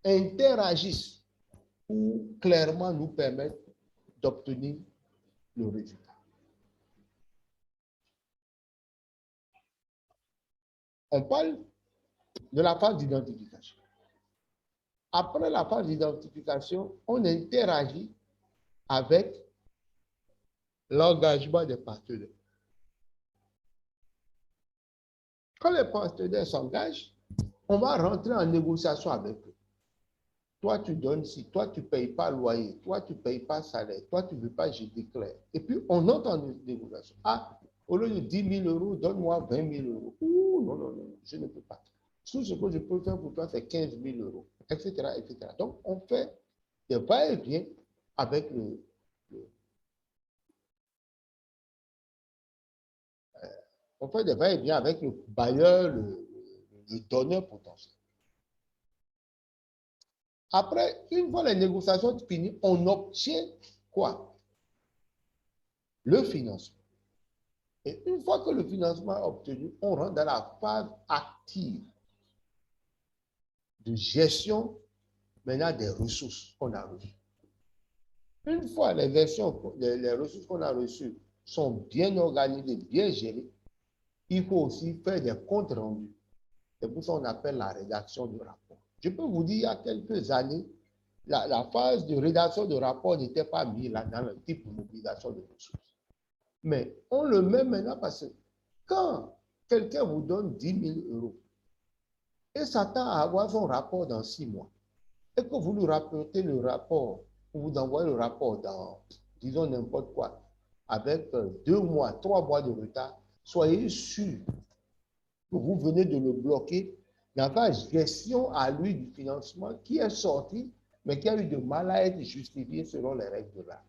interagissent pour clairement nous permettre d'obtenir le résultat. On parle de la phase d'identification. Après la phase d'identification, on interagit avec l'engagement des partenaires. Quand les partenaires s'engagent, on va rentrer en négociation avec eux. Toi, tu donnes ci, toi, tu ne payes pas loyer, toi, tu ne payes pas salaire, toi, tu ne veux pas, je déclare. Et puis, on entre en négociation. Ah, au lieu de 10 000 euros, donne-moi 20 000 euros. Ouh, non, non, non, je ne peux pas. Tout ce que je peux faire pour toi, c'est 15 000 euros, etc., etc. Donc, on fait des va-et-vient avec le bailleur, le donneur potentiel. Après, une fois les négociations finies, on obtient quoi? Le financement. Et une fois que le financement est obtenu, on rentre dans la phase active de gestion maintenant des ressources qu'on a reçues. Une fois les ressources qu'on a reçues sont bien organisées, bien gérées, il faut aussi faire des comptes rendus. C'est pour ça qu'on appelle la rédaction de rapport. Je peux vous dire, il y a quelques années, la phase de rédaction de rapport n'était pas mise là dans le type de mobilisation de ressources. Mais on le met maintenant parce que quand quelqu'un vous donne 10 000 euros et s'attend à avoir son rapport dans 6 mois, et que vous lui rapportez le rapport, ou vous envoyez le rapport dans, disons n'importe quoi, avec 2 mois, 3 mois de retard, soyez sûr que vous venez de le bloquer dans sa gestion à lui du financement qui est sorti, mais qui a eu de mal à être justifié selon les règles de l'art.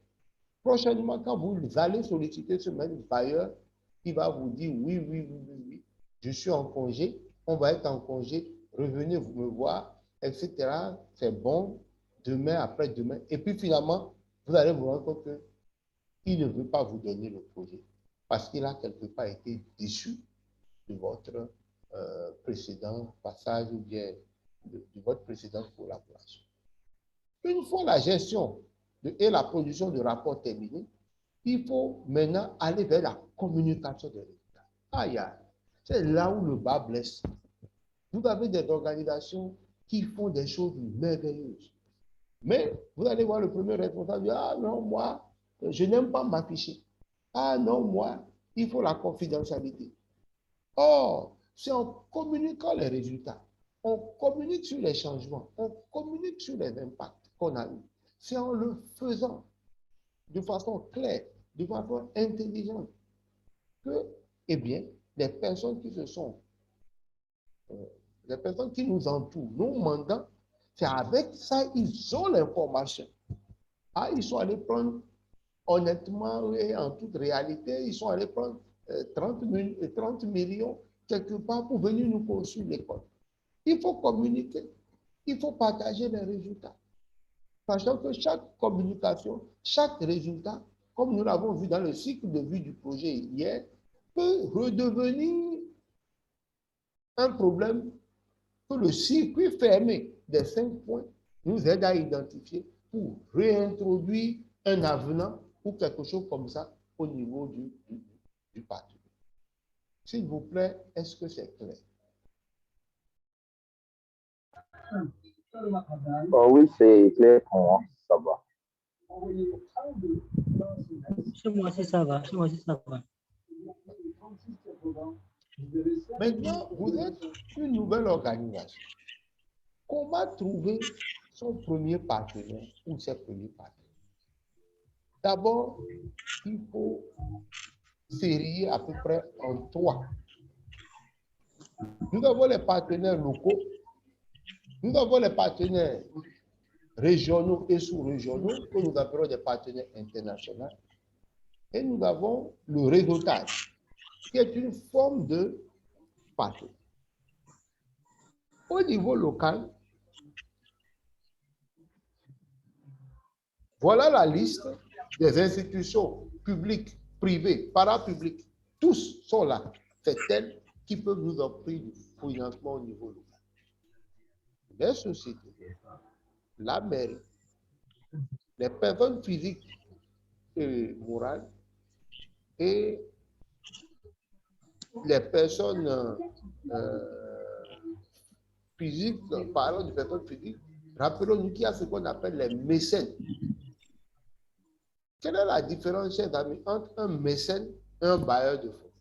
Prochainement, quand vous allez solliciter ce même bailleur, il va vous dire oui, je suis en congé, on va être en congé, revenez vous me voir, etc. C'est bon, demain, après-demain. Et puis finalement, vous allez vous rendre compte qu'il ne veut pas vous donner le projet parce qu'il a quelque part été déçu de votre précédent passage ou bien de votre précédente collaboration. Une fois la gestion et la production de rapports terminés, il faut maintenant aller vers la communication des résultats. Aïe, aïe, c'est là où le bas blesse. Vous avez des organisations qui font des choses merveilleuses. Mais vous allez voir le premier responsable dire, ah non, moi, je n'aime pas m'afficher. Ah non, moi, il faut la confidentialité. Or, c'est en communiquant les résultats, on communique sur les changements, on communique sur les impacts qu'on a eus. C'est en le faisant de façon claire, de façon intelligente, que, eh bien, les personnes qui les personnes qui nous entourent, nos mandants, c'est avec ça, ils ont l'information. Ah, ils sont allés prendre, honnêtement et en toute réalité, ils sont allés prendre 30 millions quelque part pour venir nous construire l'école. Il faut communiquer, il faut partager les résultats. Sachant que chaque communication, chaque résultat, comme nous l'avons vu dans le cycle de vie du projet hier, peut redevenir un problème que le circuit fermé des 5 points nous aide à identifier pour réintroduire un avenant ou quelque chose comme ça au niveau du parti. S'il vous plaît, est-ce que c'est clair? Oh oui, c'est clair pour moi, ça va. Chez moi aussi, ça va. Chez moi aussi, ça va. Maintenant, vous êtes une nouvelle organisation. Comment trouver son premier partenaire ou ses premiers partenaires? D'abord, il faut série à peu près en 3. Nous avons les partenaires locaux, nous avons les partenaires régionaux et sous-régionaux, que nous appelons des partenaires internationaux, et nous avons le réseautage, qui est une forme de partenariat. Au niveau local, voilà la liste des institutions publiques, privées, parapubliques. Tous sont là. C'est elles qui peuvent nous offrir du financement au niveau local. Les sociétés, la mairie, les personnes physiques et morales et les personnes physiques, parlant de personnes physiques, rappelons-nous qu'il y a ce qu'on appelle les mécènes. Quelle est la différence, chers amis, entre un mécène et un bailleur de fonds?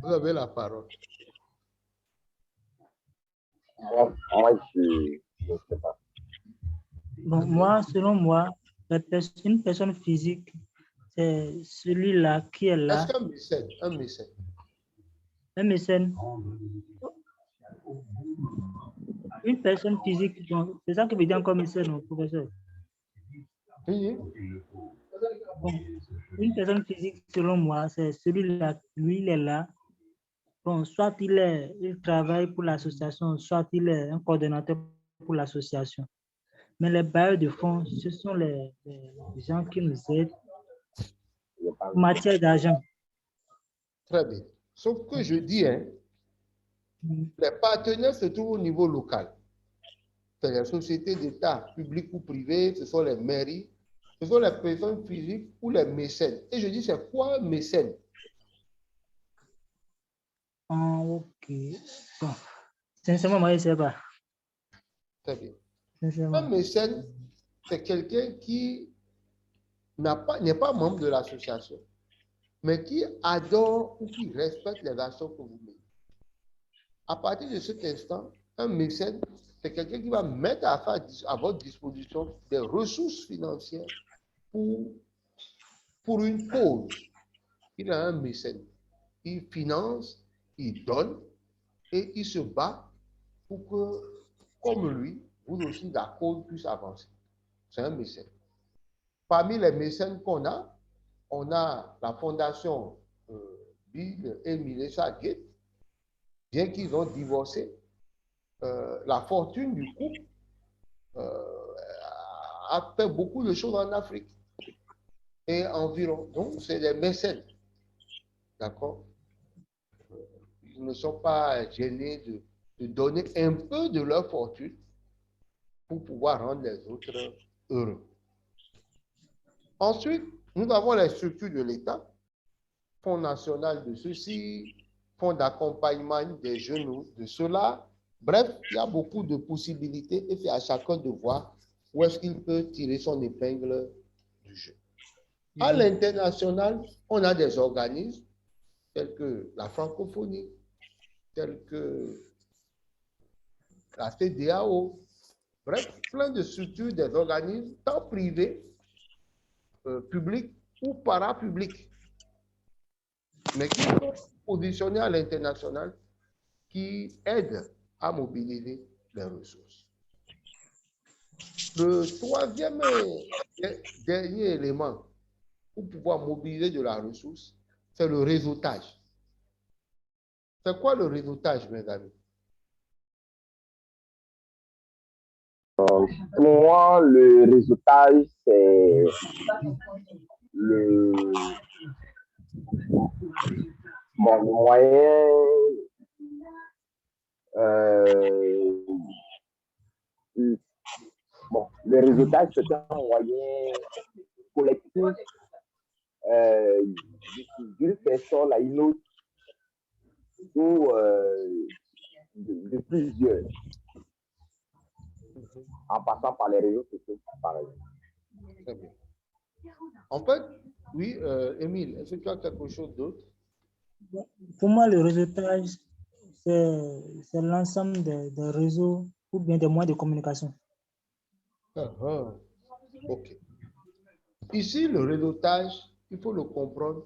Vous avez la parole. Moi, je ne sais pas. Bon, moi, selon moi, une personne physique, c'est celui-là qui est là. Est-ce qu'un mécène, Un mécène. Une personne physique, c'est ça que veut dire comme mécène, mon professeur. Oui. Bon, une personne physique, selon moi, c'est celui-là, lui, il est là. Bon, soit il travaille pour l'association, soit il est un coordonnateur pour l'association. Mais les bailleurs de fonds, ce sont les gens qui nous aident en matière d'argent. Très bien. Sauf que je dis, hein, les partenaires se trouvent au niveau local. C'est les sociétés d'État, publiques ou privées, ce sont les mairies, ce sont les personnes physiques ou les mécènes. Et je dis, c'est quoi un mécène? Ok. Bon. Sincèrement, moi, je ne sais pas. Très bien. Sincèrement. Un mécène, c'est quelqu'un qui n'est pas membre de l'association, mais qui adore ou qui respecte les actions que vous menez. À partir de cet instant, un mécène, c'est quelqu'un qui va mettre à votre disposition des ressources financières pour une cause. Il a un mécène. Il finance, il donne et il se bat pour que, comme lui, vous aussi, la cause puisse avancer. C'est un mécène. Parmi les mécènes qu'on a, on a la fondation Bill et Melissa Gates. Bien qu'ils ont divorcé, la fortune du couple a fait beaucoup de choses en Afrique et environ. Donc, c'est des mécènes. D'accord? Ils ne sont pas gênés de donner un peu de leur fortune pour pouvoir rendre les autres heureux. Ensuite, nous avons les structures de l'État, Fonds national de ceci, Fonds d'accompagnement des jeunes de cela. Bref, il y a beaucoup de possibilités et c'est à chacun de voir où est-ce qu'il peut tirer son épingle du jeu. À l'international, on a des organismes tels que la francophonie, tels que la CEDEAO, bref, plein de structures, des organismes, tant privés, publics ou parapublics, mais qui sont positionnés à l'international, qui aident à mobiliser les ressources. Le troisième et dernier élément pour pouvoir mobiliser de la ressource, c'est le réseautage. C'est quoi le réseautage, mes amis? Pour moi, le réseautage, c'est le moyen le réseautage, c'est un moyen collectif d'une personne à une autre ou de plusieurs, en passant par les réseaux sociaux, par exemple. Très bien. En fait, oui, Émile, est-ce que tu as quelque chose d'autre? Pour moi, le réseautage, c'est l'ensemble des réseaux ou bien des moyens de communication. OK. Ici, le réseautage, il faut le comprendre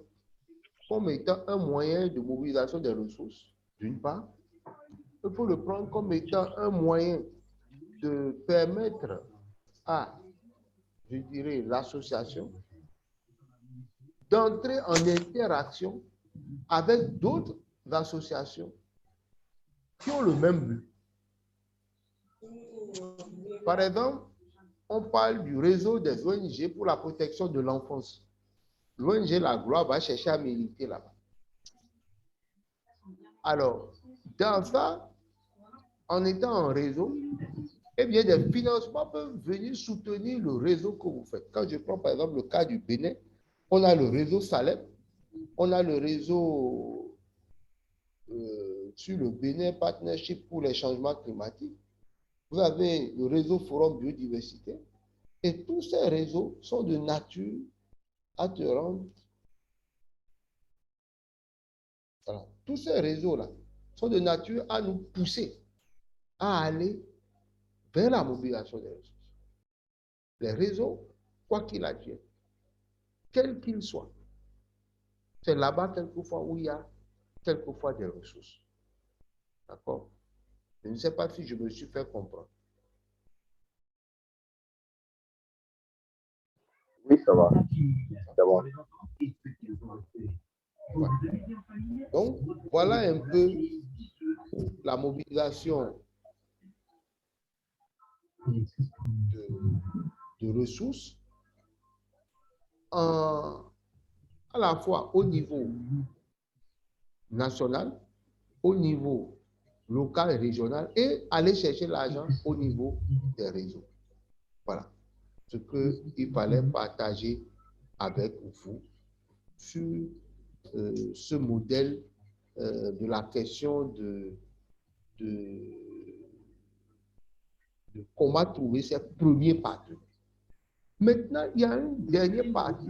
comme étant un moyen de mobilisation des ressources, d'une part. Il faut le prendre comme étant un moyen de permettre à, je dirais, l'association d'entrer en interaction avec d'autres associations qui ont le même but. Par exemple, on parle du réseau des ONG pour la protection de l'enfance. L'ONG La Gloire va chercher à militer là-bas. Alors, dans ça, en étant en réseau, eh bien, des financements peuvent venir soutenir le réseau que vous faites. Quand je prends par exemple le cas du Bénin, on a le réseau Salem, on a le réseau sur le Bénin Partnership pour les changements climatiques, vous avez le réseau Forum Biodiversité, et tous ces réseaux sont de nature à te rendre. Voilà. Tous ces réseaux-là sont de nature à nous pousser à aller vers la mobilisation des ressources. Les réseaux, quoi qu'il advienne, quels qu'ils soient, c'est là-bas quelquefois où il y a quelquefois des ressources. D'accord? Je ne sais pas si je me suis fait comprendre. Oui, ça va. C'est bon. Voilà. Donc, voilà un peu la mobilisation de ressources à la fois au niveau national, au niveau local et régional, et aller chercher l'argent au niveau des réseaux. Voilà ce qu'il fallait partager avec vous sur ce modèle de la question de comment trouver ses premiers partenaires. Maintenant, il y a une dernière partie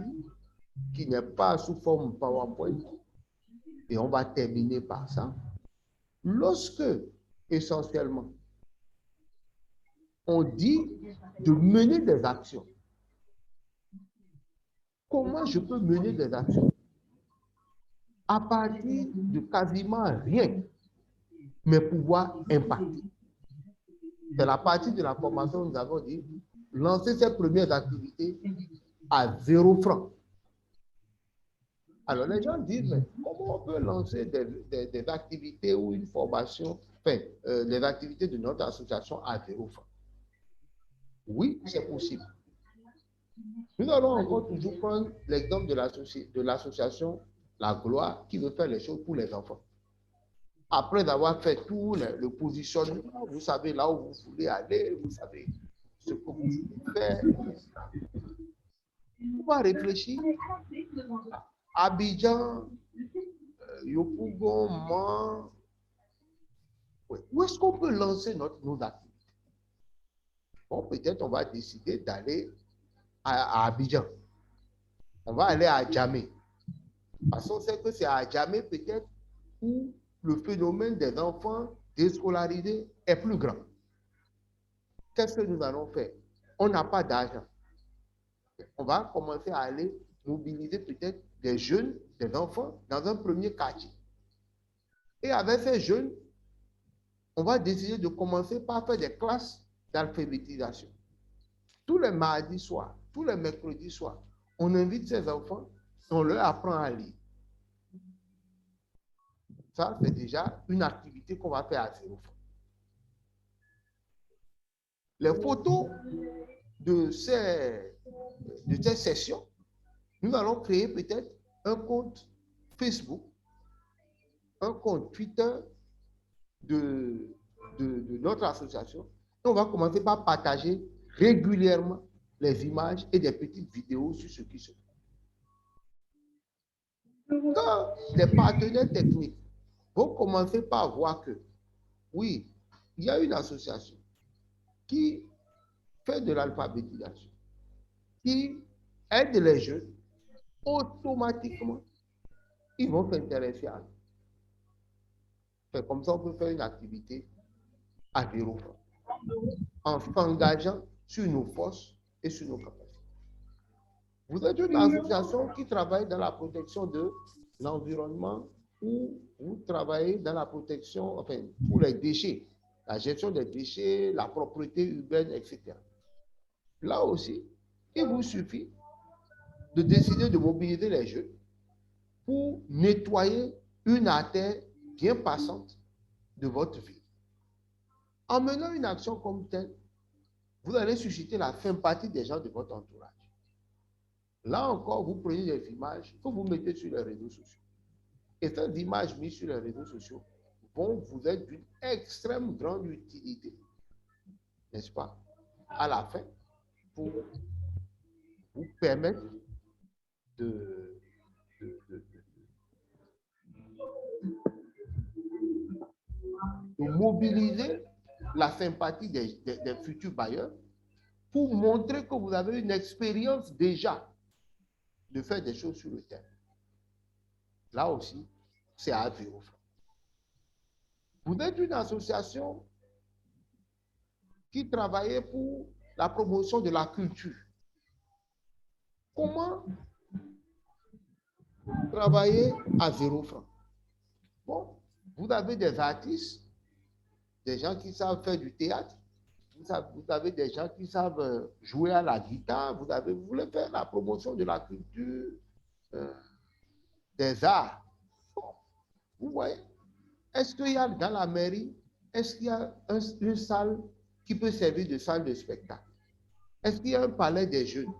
qui n'est pas sous forme PowerPoint, et on va terminer par ça. Lorsque, essentiellement, on dit de mener des actions, comment je peux mener des actions à partir de quasiment rien, mais pouvoir impacter? C'est la partie de la formation où nous avons dit lancer ses premières activités à 0 francs. Alors les gens disent, mais comment on peut lancer des activités ou une formation, enfin, les activités de notre association à 0 francs? Oui, c'est possible. Nous allons encore toujours prendre l'exemple de l'association La Gloire qui veut faire les choses pour les enfants. Après avoir fait tout le positionnement, vous savez là où vous voulez aller, vous savez ce que vous voulez faire. On va réfléchir. Abidjan, Yopougon, Man. Oui. Où est-ce qu'on peut lancer nos activités? Bon, peut-être on va décider d'aller à Abidjan. On va aller à Djamé. Parce qu'on sait que c'est à Djamé peut-être où le phénomène des enfants déscolarisés est plus grand. Qu'est-ce que nous allons faire? On n'a pas d'argent. On va commencer à aller mobiliser peut-être des jeunes, des enfants dans un premier quartier. Et avec ces jeunes, on va décider de commencer par faire des classes d'alphabétisation. Tous les mardis soirs, tous les mercredis soirs, on invite ces enfants et on leur apprend à lire. Ça, c'est déjà une activité qu'on va faire à 0 francs. Les photos de ces sessions, nous allons créer peut-être un compte Facebook, un compte Twitter de notre association. Et on va commencer par partager régulièrement les images et des petites vidéos sur ce qui se fait. Quand les partenaires techniques vont commencer par voir que, oui, il y a une association qui fait de l'alphabétisation, qui aide les jeunes, automatiquement, ils vont s'intéresser à nous. C'est comme ça on peut faire une activité à 0 francs, en s'engageant sur nos forces et sur nos capacités. Vous êtes une association qui travaille dans la protection de l'environnement ou vous travaillez dans la protection, enfin, pour les déchets, la gestion des déchets, la propreté urbaine, etc. Là aussi, il vous suffit de décider de mobiliser les jeunes pour nettoyer une artère bien passante de votre ville. En menant une action comme telle, vous allez susciter la sympathie des gens de votre entourage. Là encore, vous prenez des images que vous mettez sur les réseaux sociaux. Et ces images mises sur les réseaux sociaux vont vous être d'une extrême grande utilité, n'est-ce pas, à la fin, pour vous permettre de mobiliser la sympathie des futurs bailleurs pour montrer que vous avez une expérience déjà de faire des choses sur le terrain. Là aussi, c'est à 0 francs. Vous êtes une association qui travaillait pour la promotion de la culture. Comment travailler à 0 francs? Bon, vous avez des artistes, des gens qui savent faire du théâtre, vous avez des gens qui savent jouer à la guitare, vous voulez faire la promotion de la culture, des arts. Bon, vous voyez, est-ce qu'il y a dans la mairie, est-ce qu'il y a une salle qui peut servir de salle de spectacle? Est-ce qu'il y a un palais des jeunes?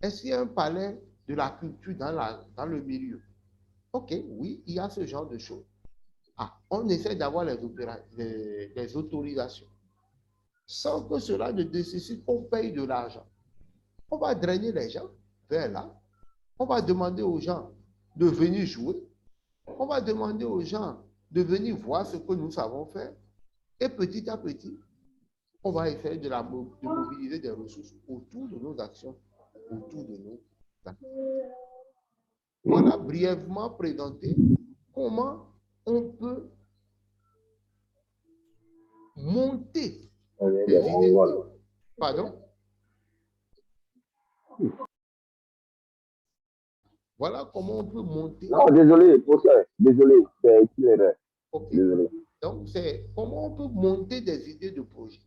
Est-ce qu'il y a un palais de la culture dans le milieu? Ok, oui, il y a ce genre de choses. Ah, on essaie d'avoir les autorisations sans que cela ne nécessite qu'on paye de l'argent. On va drainer les gens vers là. On va demander aux gens de venir jouer. On va demander aux gens de venir voir ce que nous savons faire. Et petit à petit, on va essayer de mobiliser des ressources autour de nos actions, autour de nos actions. Voilà brièvement présenté comment on peut monter des idées. Pardon? Voilà comment on peut monter. Non, désolé, professeur. Désolé, c'est une erreur. Okay. Désolé. Donc, c'est comment on peut monter des idées de projet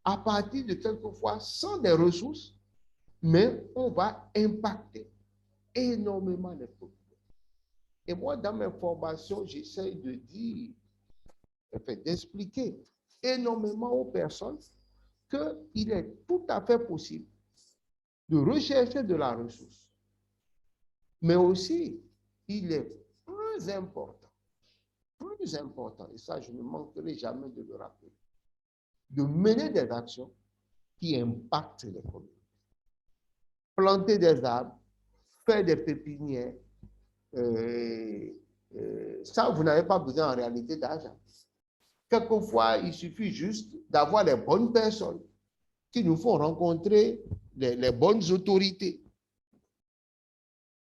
à partir de quelquefois sans des ressources, mais on va impacter énormément les populations. Et moi, dans mes formations, j'essaie de dire, d'expliquer énormément aux personnes qu'il est tout à fait possible de rechercher de la ressource. Mais aussi, il est plus important, et ça je ne manquerai jamais de le rappeler, de mener des actions qui impactent les communautés. Planter des arbres, faire des pépinières, ça, vous n'avez pas besoin en réalité d'argent. Quelquefois, il suffit juste d'avoir les bonnes personnes qui nous font rencontrer les bonnes autorités.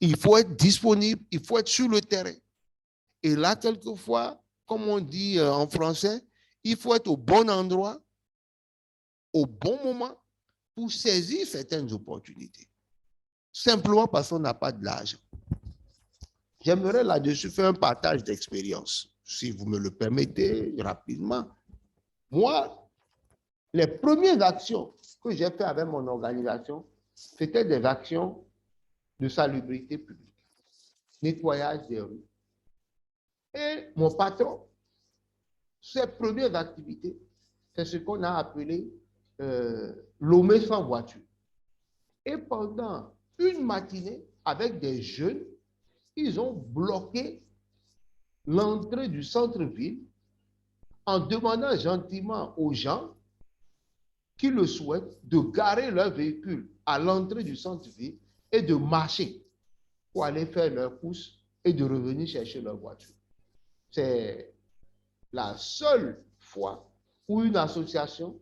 Il faut être disponible, il faut être sur le terrain. Et là, quelquefois, comme on dit en français, il faut être au bon endroit, au bon moment, pour saisir certaines opportunités. Simplement parce qu'on n'a pas de l'argent. J'aimerais là-dessus faire un partage d'expérience, si vous me le permettez, rapidement. Moi, les premières actions que j'ai faites avec mon organisation, c'était des actions de salubrité publique, nettoyage des rues. Et mon patron, ses premières activités, c'est ce qu'on a appelé Lomé sans voiture. Et pendant une matinée, avec des jeunes, ils ont bloqué l'entrée du centre-ville en demandant gentiment aux gens qui le souhaitent de garer leur véhicule à l'entrée du centre-ville et de marcher pour aller faire leurs courses et de revenir chercher leur voiture. C'est la seule fois où une association,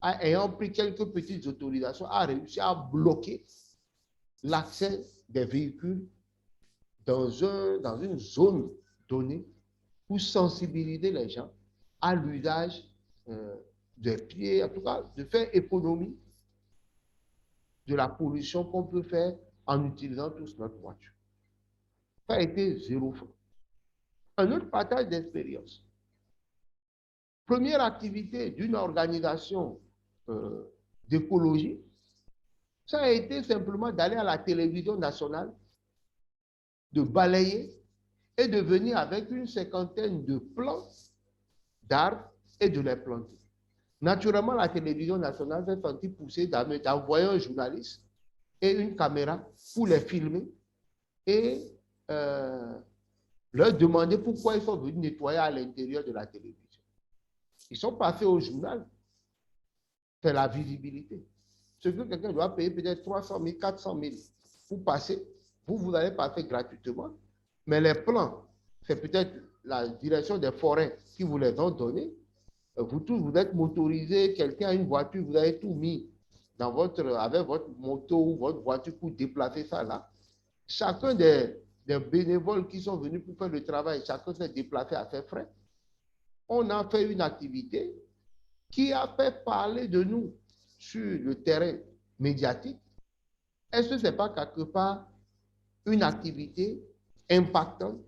ayant pris quelques petites autorisations, a réussi à bloquer l'accès des véhicules dans une zone donnée pour sensibiliser les gens à l'usage des pieds, en tout cas de faire économie de la pollution qu'on peut faire en utilisant tous notre voiture. Ça a été 0 franc. Un autre partage d'expérience. Première activité d'une organisation d'écologie, ça a été simplement d'aller à la télévision nationale, de balayer et de venir avec une cinquantaine de plants d'arbres et de les planter. Naturellement, la télévision nationale s'est sentie poussée d'envoyer un journaliste et une caméra pour les filmer et leur demander pourquoi ils sont venus nettoyer à l'intérieur de la télévision. Ils sont passés au journal. C'est la visibilité. Ce que quelqu'un doit payer peut-être 300 000, 400 000 pour passer. Vous allez passer gratuitement. Mais les plans, c'est peut-être la direction des forêts qui vous les ont donnés. Vous tous, vous êtes motorisés, quelqu'un a une voiture, vous avez tout mis avec votre moto ou votre voiture pour déplacer ça là. Chacun des bénévoles qui sont venus pour faire le travail, chacun s'est déplacé à ses frais. On a fait une activité qui a fait parler de nous sur le terrain médiatique. Est-ce que ce n'est pas quelque part une activité impactante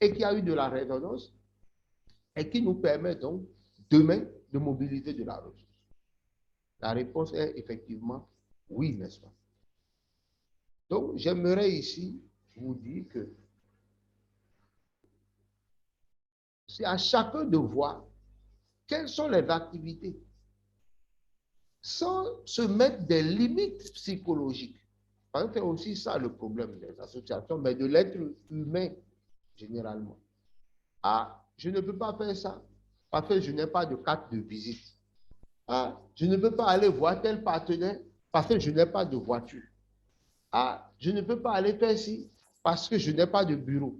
et qui a eu de la résonance et qui nous permet donc demain de mobiliser de la ressource? La réponse est effectivement oui, n'est-ce pas? Donc, j'aimerais ici vous dire que c'est à chacun de voir quelles sont les activités, sans se mettre des limites psychologiques. Parce que c'est aussi ça le problème des associations, mais de l'être humain, généralement. Ah, je ne peux pas faire ça parce que je n'ai pas de carte de visite. Ah, je ne peux pas aller voir tel partenaire parce que je n'ai pas de voiture. Ah, je ne peux pas aller faire ci parce que je n'ai pas de bureau.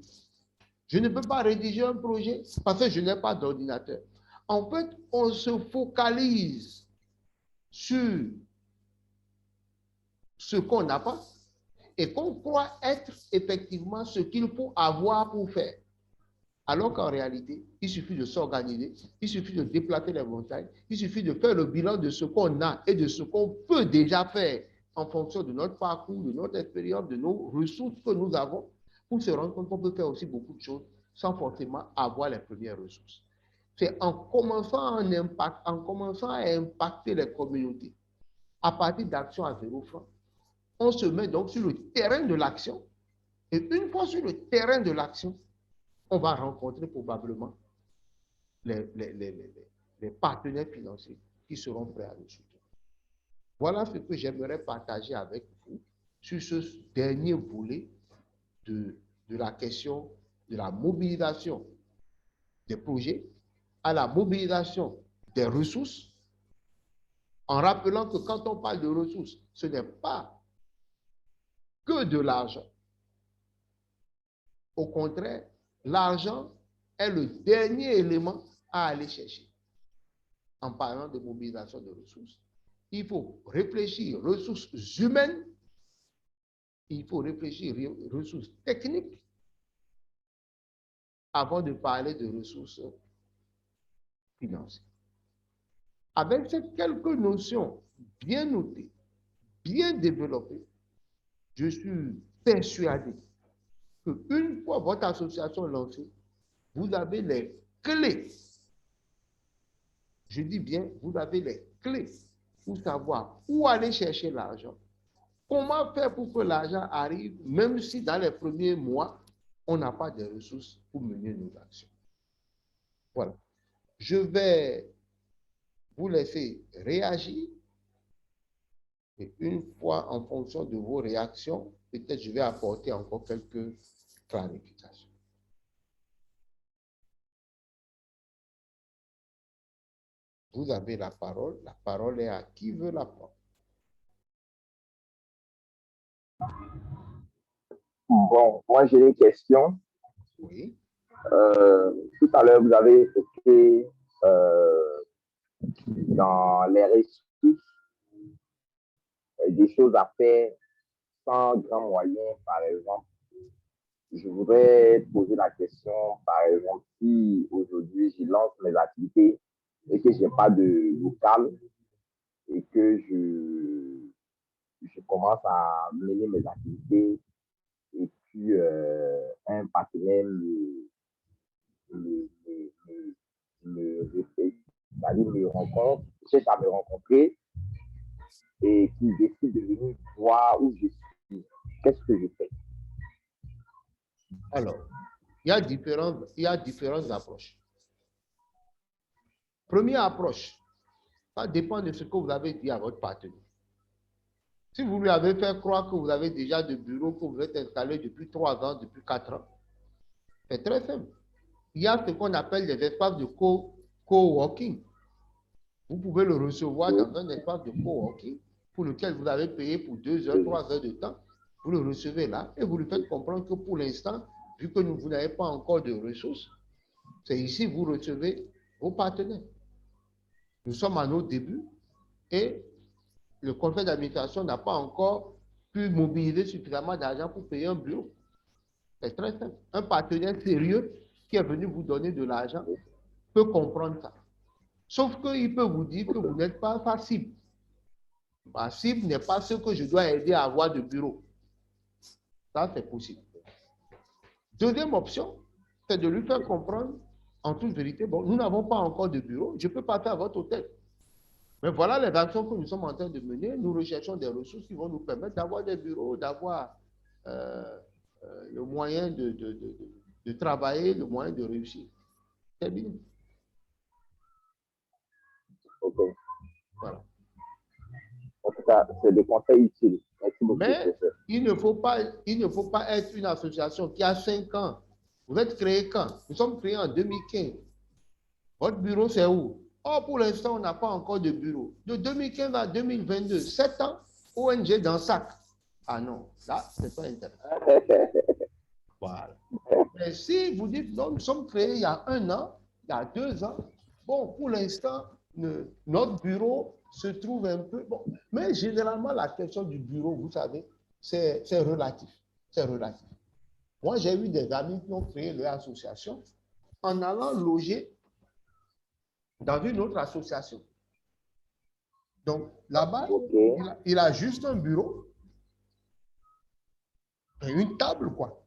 Je ne peux pas rédiger un projet parce que je n'ai pas d'ordinateur. En fait, on se focalise sur ce qu'on n'a pas et qu'on croit être effectivement ce qu'il faut avoir pour faire. Alors qu'en réalité, il suffit de s'organiser, il suffit de déplacer les montagnes, il suffit de faire le bilan de ce qu'on a et de ce qu'on peut déjà faire en fonction de notre parcours, de notre expérience, de nos ressources que nous avons, pour se rendre compte qu'on peut faire aussi beaucoup de choses sans forcément avoir les premières ressources. C'est en commençant à impacter les communautés à partir d'actions à 0 francs. On se met donc sur le terrain de l'action et une fois sur le terrain de l'action, on va rencontrer probablement les partenaires financiers qui seront prêts à nous soutenir. Voilà ce que j'aimerais partager avec vous sur ce dernier volet de la question de la mobilisation des projets à la mobilisation des ressources, en rappelant que quand on parle de ressources, ce n'est pas que de l'argent. Au contraire, l'argent est le dernier élément à aller chercher. En parlant de mobilisation de ressources, il faut réfléchir ressources humaines, il faut réfléchir ressources techniques avant de parler de ressources financières. Avec ces quelques notions bien notées, bien développées, je suis persuadé qu'une fois votre association lancée, vous avez les clés. Je dis bien, vous avez les clés pour savoir où aller chercher l'argent, comment faire pour que l'argent arrive, même si dans les premiers mois, on n'a pas de ressources pour mener nos actions. Voilà. Je vais vous laisser réagir. Et une fois, en fonction de vos réactions, peut-être je vais apporter encore quelques clarifications. Vous avez la parole est à qui veut la prendre. Bon, moi j'ai une question. Oui. Tout à l'heure, vous avez évoqué dans les ressources des choses à faire sans grand moyen, par exemple. Je voudrais poser la question, par exemple, si aujourd'hui je lance mes activités et que je n'ai pas de local et que je commence à mener mes activités et puis un partenaire me rencontre, cherche à me rencontrer et qui décide de venir voir où je suis. Qu'est-ce que je fais? Alors, il y a différentes approches. Première approche, ça dépend de ce que vous avez dit à votre partenaire. Si vous lui avez fait croire que vous avez déjà de bureau, que vous êtes installé depuis 3 ans, depuis 4 ans, c'est très simple. Il y a ce qu'on appelle des espaces de coworking. Vous pouvez le recevoir dans un espace de coworking pour lequel vous avez payé pour 2 heures, 3 heures de temps. Vous le recevez là et vous lui faites comprendre que pour l'instant, vu que vous n'avez pas encore de ressources, c'est ici que vous recevez vos partenaires. Nous sommes à nos débuts et le conseil d'administration n'a pas encore pu mobiliser suffisamment d'argent pour payer un bureau. C'est très simple. Un partenaire sérieux qui est venu vous donner de l'argent peut comprendre ça. Sauf qu'il peut vous dire que vous n'êtes pas sa cible. Ma cible n'est pas ce que je dois aider à avoir de bureau. Ça, c'est possible. Deuxième option, c'est de lui faire comprendre, en toute vérité, bon, nous n'avons pas encore de bureau, je peux passer à votre hôtel. Mais voilà les actions que nous sommes en train de mener. Nous recherchons des ressources qui vont nous permettre d'avoir des bureaux, d'avoir le moyen de travailler, le moyen de réussir. C'est bien. Ok. Voilà. En tout cas, c'est des conseils utiles. Merci beaucoup. Mais il ne faut pas être une association qui a 5 ans. Vous êtes créé quand? Nous sommes créés en 2015. Votre bureau, c'est où? Oh, pour l'instant, on n'a pas encore de bureau. De 2015 à 2022, 7 ans, ONG dans sac. Ah non, là, c'est pas intéressant. Voilà. Mais si vous dites, non, nous sommes créés il y a 1 an, il y a 2 ans, bon, pour l'instant, notre bureau se trouve un peu... Bon, mais généralement, la question du bureau, vous savez, c'est relatif. C'est relatif. Moi, j'ai eu des amis qui ont créé leur association en allant loger dans une autre association. Donc, là-bas, Okay. il a juste un bureau et une table, quoi.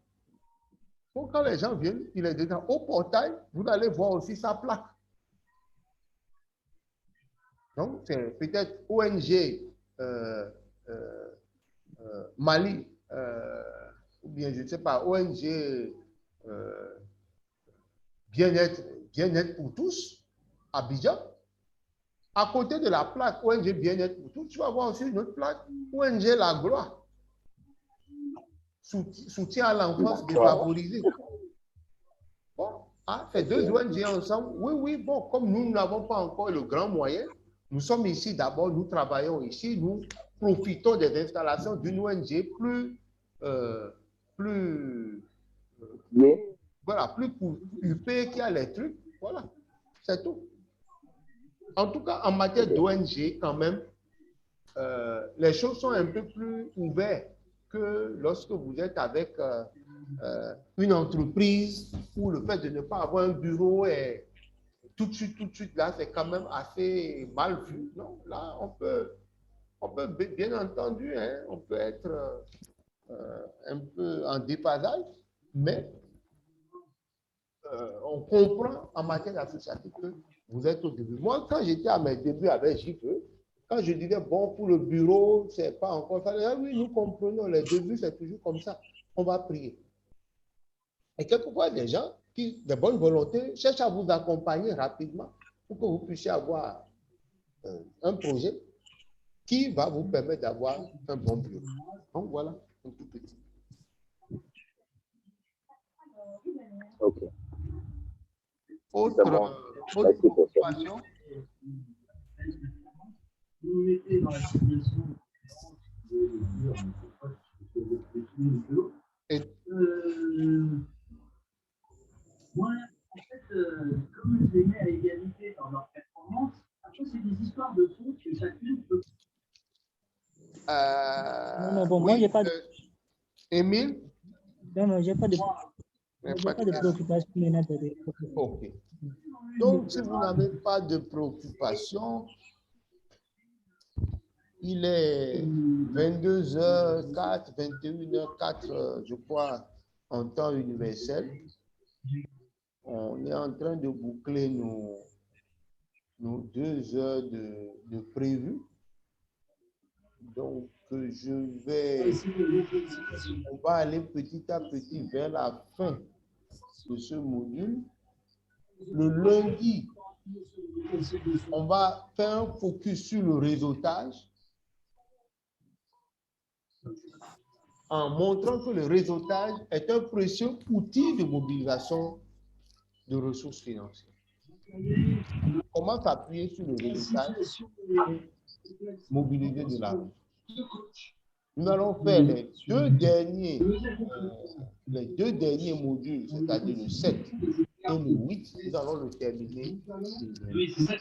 Donc, quand les gens viennent, il est dedans. Au portail, vous allez voir aussi sa plaque. Donc, c'est peut-être ONG Mali, ou bien, je ne sais pas, ONG Bien-être pour tous, Abidjan. À côté de la plaque ONG Bien-être pour tous, tu vas voir aussi une autre plaque, ONG La Gloire. Soutien à l'enfance défavorisée. Bon, ah, c'est deux ONG ensemble. Oui, oui, bon, comme nous n'avons pas encore le grand moyen, nous sommes ici d'abord, nous travaillons ici, nous profitons des installations d'une ONG voilà, plus UP qui a les trucs. Voilà, c'est tout. En tout cas, en matière d'ONG, quand même, les choses sont un peu plus ouvertes que lorsque vous êtes avec une entreprise où le fait de ne pas avoir un bureau est tout de suite, là, c'est quand même assez mal vu. Non, là, on peut bien entendu, hein, on peut être un peu en déphasage, mais on comprend en matière d'associatif que vous êtes au début. Moi, quand j'étais à mes débuts avec JPE, quand je disais, bon, pour le bureau, c'est pas encore ça, ah, oui, nous comprenons, les débuts, c'est toujours comme ça, on va prier. Et quelquefois, des gens qui, de bonne volonté, cherchent à vous accompagner rapidement pour que vous puissiez avoir un projet qui va vous permettre d'avoir un bon bureau. Donc, voilà, un tout petit. Ok. Autre préoccupation? Vous vous mettez dans la situation moi, en fait, comme je les mets à égalité dans leur performance, après, c'est des histoires de fond que chacune peut. Non, bon, oui, moi, j'ai pas de... Émile? Non, j'ai pas de... pas de préoccupation maintenant. Ok. Donc, si vous n'avez pas de préoccupation, il est 22h04, 21h04, je crois, en temps universel. On est en train de boucler nos 2 heures de prévu. Donc, on va aller petit à petit vers la fin de ce module. Le lundi, on va faire un focus sur le réseautage en montrant que le réseautage est un précieux outil de mobilisation de ressources financières. Comment s'appuyer sur le réseautage et mobiliser de l'argent? Nous allons faire les deux derniers modules, c'est-à-dire le 7 et le 8. Nous allons le terminer. Oui, c'est ça.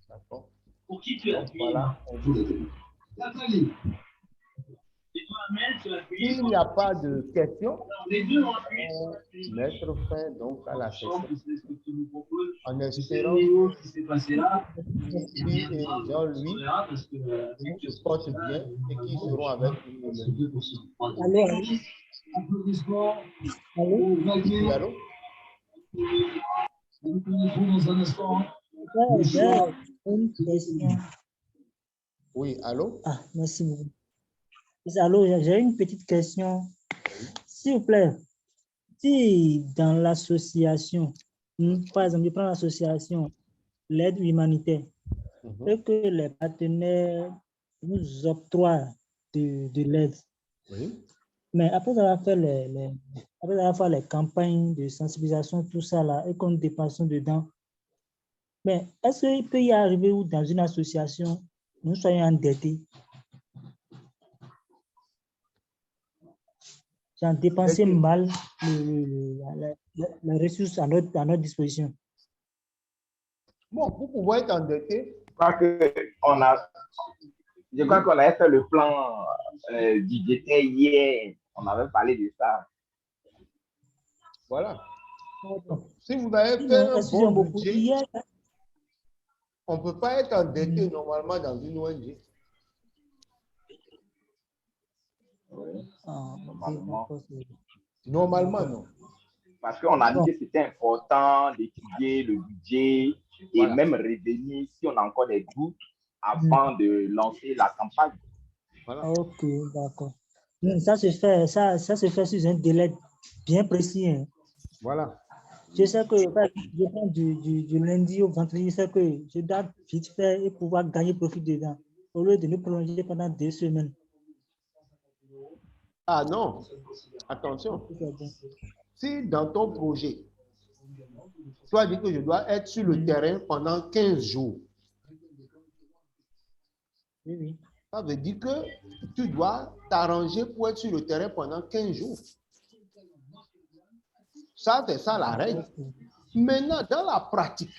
D'accord. Pour qui tu as appuyé? Voilà, on vous le dit. S'il n'y a pas de questions, les deux ont appuyé. mettre fin donc à la session. En espérant que ce qui s'est passé là, Lucie et Jean-Louis se portent bien et qui seront avec nous. Allô? Nous connaîtrons dans un instant. Une question. Oui, allô? Ah, merci beaucoup. Allô, j'ai une petite question. S'il vous plaît, si dans l'association, par exemple, je prends l'association, l'aide humanitaire et que les partenaires nous octroient de l'aide. Oui. Mais après avoir fait après avoir fait les campagnes de sensibilisation, tout ça là, et qu'on dépasse dedans, mais est-ce qu'il peut y arriver où dans une association, nous soyons endettés? J'ai dépensé mal les ressources à notre disposition. Bon, pour pouvoir être endetté, Je crois qu'on avait fait le plan budgétaire hier. On avait parlé de ça. voilà. Si vous avez fait un bon budget, on ne peut pas être endetté normalement dans une ONG. Oui. Normalement, non. Parce qu'on a dit que c'était important d'étudier le budget et même revenir si on a encore des doutes avant de lancer la campagne. Voilà. Ok, d'accord. Ça se fait sur un délai bien précis. Hein. Voilà. Je sais que je prends du lundi au vendredi, c'est que je dois vite faire et pouvoir gagner profit dedans, au lieu de nous prolonger pendant 2 semaines. Ah non, attention. Si dans ton projet, tu as dit que je dois être sur le terrain pendant 15 jours, oui. Ça veut dire que tu dois t'arranger pour être sur le terrain pendant 15 jours. Ça, c'est ça la règle. Maintenant, dans la pratique,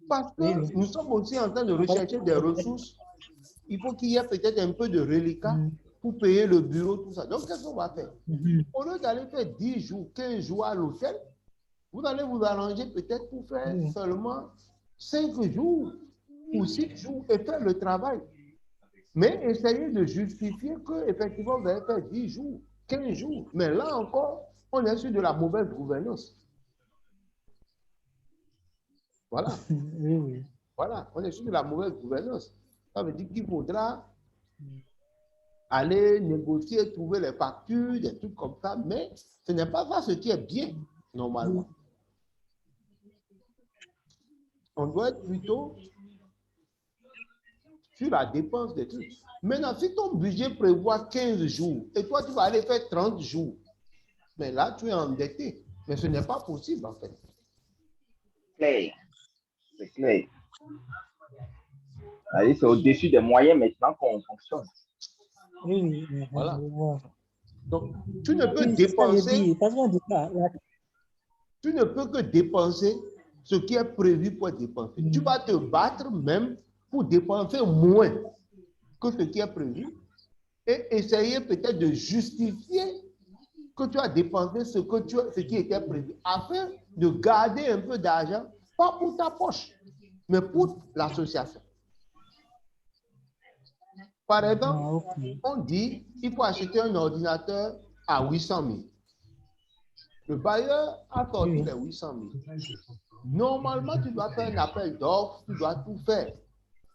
parce que nous sommes aussi en train de rechercher des ressources, il faut qu'il y ait peut-être un peu de reliquat pour payer le bureau, tout ça. Donc, qu'est-ce qu'on va faire? Au lieu d'aller faire 10 jours, 15 jours à l'hôtel, vous allez vous arranger peut-être pour faire seulement 5 jours ou 6 jours et faire le travail. Mais essayez de justifier qu'effectivement, vous allez faire 10 jours, 15 jours. Mais là encore, on est sur de la mauvaise gouvernance. Voilà. Voilà, on est sur de la mauvaise gouvernance. Ça veut dire qu'il faudra aller négocier, trouver les factures, des trucs comme ça, mais ce n'est pas ça ce qui est bien, normalement. On doit être plutôt sur la dépense des trucs. Maintenant, si ton budget prévoit 15 jours et toi, tu vas aller faire 30 jours, mais là, tu es endetté. Mais ce n'est pas possible, en fait. C'est clair. C'est au-dessus des moyens maintenant qu'on fonctionne. Oui. Voilà. Donc, tu ne peux dépenser. Tu ne peux que dépenser ce qui est prévu pour dépenser. Tu vas te battre même pour dépenser moins que ce qui est prévu et essayer peut-être de justifier que tu as dépensé ce qui était prévu afin de garder un peu d'argent, pas pour ta poche, mais pour l'association. Par exemple, on dit qu'il faut acheter un ordinateur à 800 000. Le bailleur a sorti les 800 000. Normalement, tu dois faire un appel d'offres, tu dois tout faire.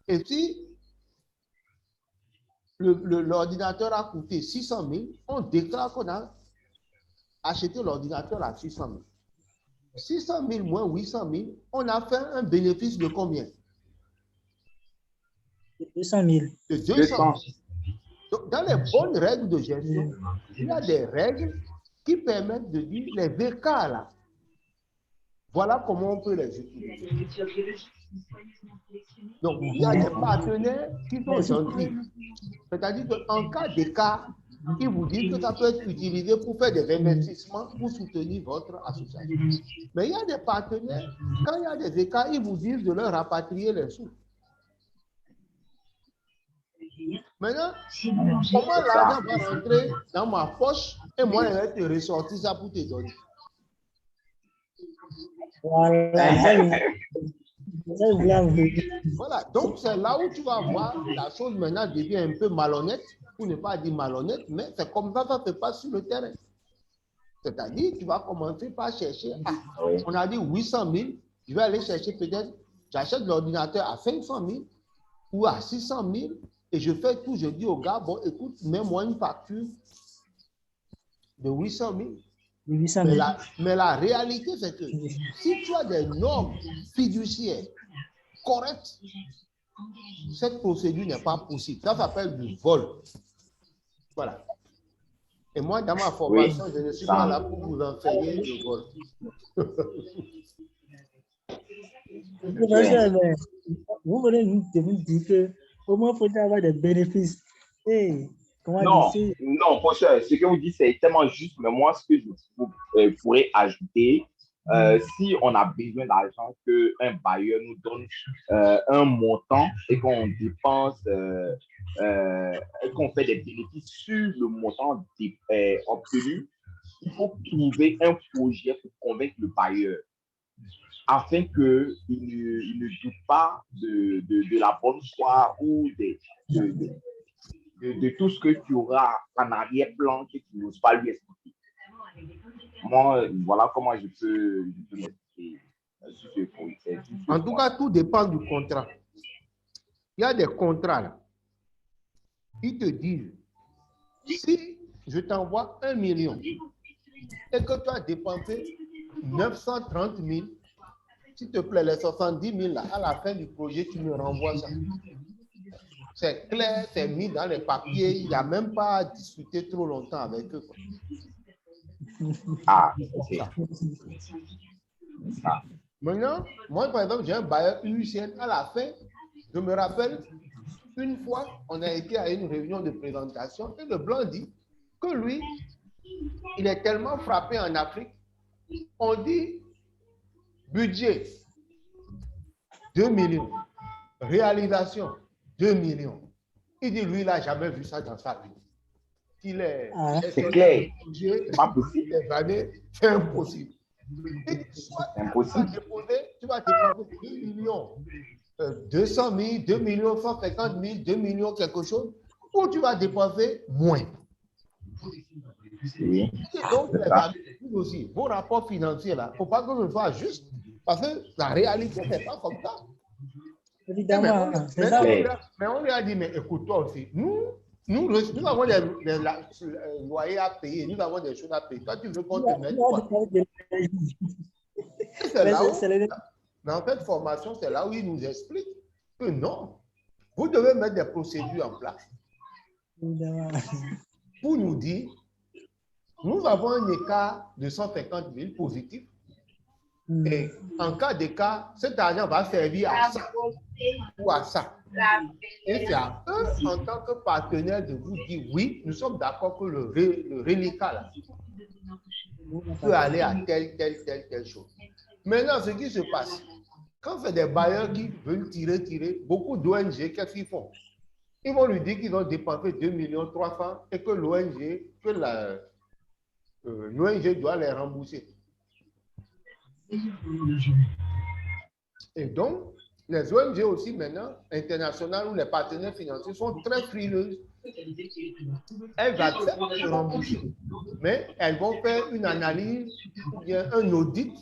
Et si l'ordinateur a coûté 600 000, on déclare qu'on a acheté l'ordinateur à 600 000. 600 000 moins 800 000, on a fait un bénéfice de combien? 200 000. De 200 000. Donc, dans les bonnes règles de gestion, il y a des règles qui permettent de dire les écarts là. Voilà comment on peut les utiliser. Donc, il y a des partenaires qui sont gentils. C'est-à-dire qu'en cas d'écart, ils vous disent que ça peut être utilisé pour faire des investissements pour soutenir votre association. Mais il y a des partenaires, quand il y a des écarts, ils vous disent de leur rapatrier les sous. Maintenant, comment l'argent va rentrer dans ma poche et moi, je vais te ressortir ça pour te donner? Voilà, donc c'est là où tu vas voir la chose maintenant devient un peu malhonnête, pour ne pas dire malhonnête, mais c'est comme ça se passe sur le terrain. C'est-à-dire, tu vas commencer par chercher, on a dit 800 000, je vais aller chercher peut-être, j'achète l'ordinateur à 500 000 ou à 600 000 et je fais tout, je dis au gars, bon, écoute, mets-moi une facture de 800 000. De 800 000. Mais la réalité, c'est que si tu as des normes fiduciaires correctes, cette procédure n'est pas possible. Ça s'appelle du vol. Voilà. Et moi, dans ma formation, je ne suis pas là pour vous enseigner le vol. Vous venez de me dire que au moins, il faut avoir des bénéfices. Hey, non, professeur, ce que vous dites, c'est tellement juste, mais moi, ce que je pourrais ajouter, si on a besoin d'argent, qu'un bailleur nous donne un montant et qu'on dépense, qu'on fait des bénéfices sur le montant obtenu, il faut trouver un projet pour convaincre le bailleur afin qu'il ne doute pas de la bonne foi ou de tout ce que tu auras en arrière-plan que tu n'oses pas lui expliquer. Moi, voilà comment je peux m'expliquer sur ce point. En tout cas, tout dépend du contrat. Il y a des contrats là. Ils te disent, si je t'envoie 1 million et que tu as dépensé 930 000, s'il te plaît, les 70 000 là, à la fin du projet, tu me renvoies ça. C'est clair, c'est mis dans les papiers, il n'y a même pas à discuter trop longtemps avec eux. Ah, ok. Maintenant, moi, par exemple, j'ai un bailleur UCN. À la fin, je me rappelle, une fois, on a été à une réunion de présentation et le blanc dit que lui, il est tellement frappé en Afrique. On dit budget 2 millions, réalisation 2 millions. Il dit, lui, il n'a jamais vu ça dans sa vie. Il est, c'est clair. C'est pas possible. C'est impossible. C'est impossible. Tu vas dépenser 2 millions, 200 000, 2 millions 150 000, 2 millions quelque chose, ou tu vas dépenser moins. Oui. Donc, vous aussi, vos rapports financiers, là, il ne faut pas que ce soit juste, parce que la réalité, ce n'est pas comme ça. Évidemment. Mais on lui a dit, mais écoute, toi aussi, nous avons des loyers à payer, nous avons des choses à payer. Toi, tu veux qu'on te mette quoi? Dans cette formation, c'est là où il nous explique que non, vous devez mettre des procédures en place pour nous dire, nous avons un écart de 150 000 positifs. Et en cas d'écart, cet argent va servir à ça ou à ça. Et c'est à eux, en tant que partenaire, de vous dire oui, nous sommes d'accord que le reliquat là, peut aller à telle chose. Maintenant, ce qui se passe, quand c'est des bailleurs qui veulent tirer, beaucoup d'ONG, qu'est-ce qu'ils font? Ils vont lui dire qu'ils ont dépensé 2 300 000 et que l'ONG doit les rembourser. Et donc, les ONG aussi maintenant, internationales ou les partenaires financiers sont très frileuses. Elles acceptent de rembourser, mais elles vont faire une analyse ou bien un audit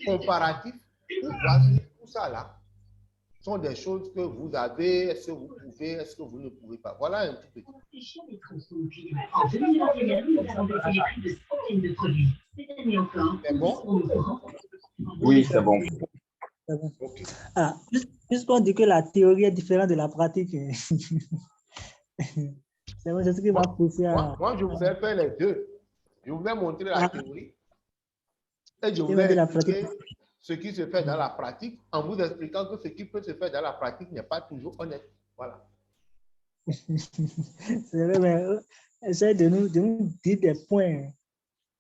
comparatif pour voir si tout ça là sont des choses que vous avez, est-ce que vous pouvez, est-ce que vous ne pouvez pas. Voilà un tout petit. C'est bon? Oui, c'est bon. Okay. Ah, puisqu'on dit que la théorie est différente de la pratique, c'est ce qui m'a poussé à... Moi, je vous ai fait les deux. Je vous ai montré la théorie et je vous ai expliqué ce qui se fait dans la pratique en vous expliquant que ce qui peut se faire dans la pratique n'est pas toujours honnête. Voilà. C'est vrai, mais essaye de nous dire des points,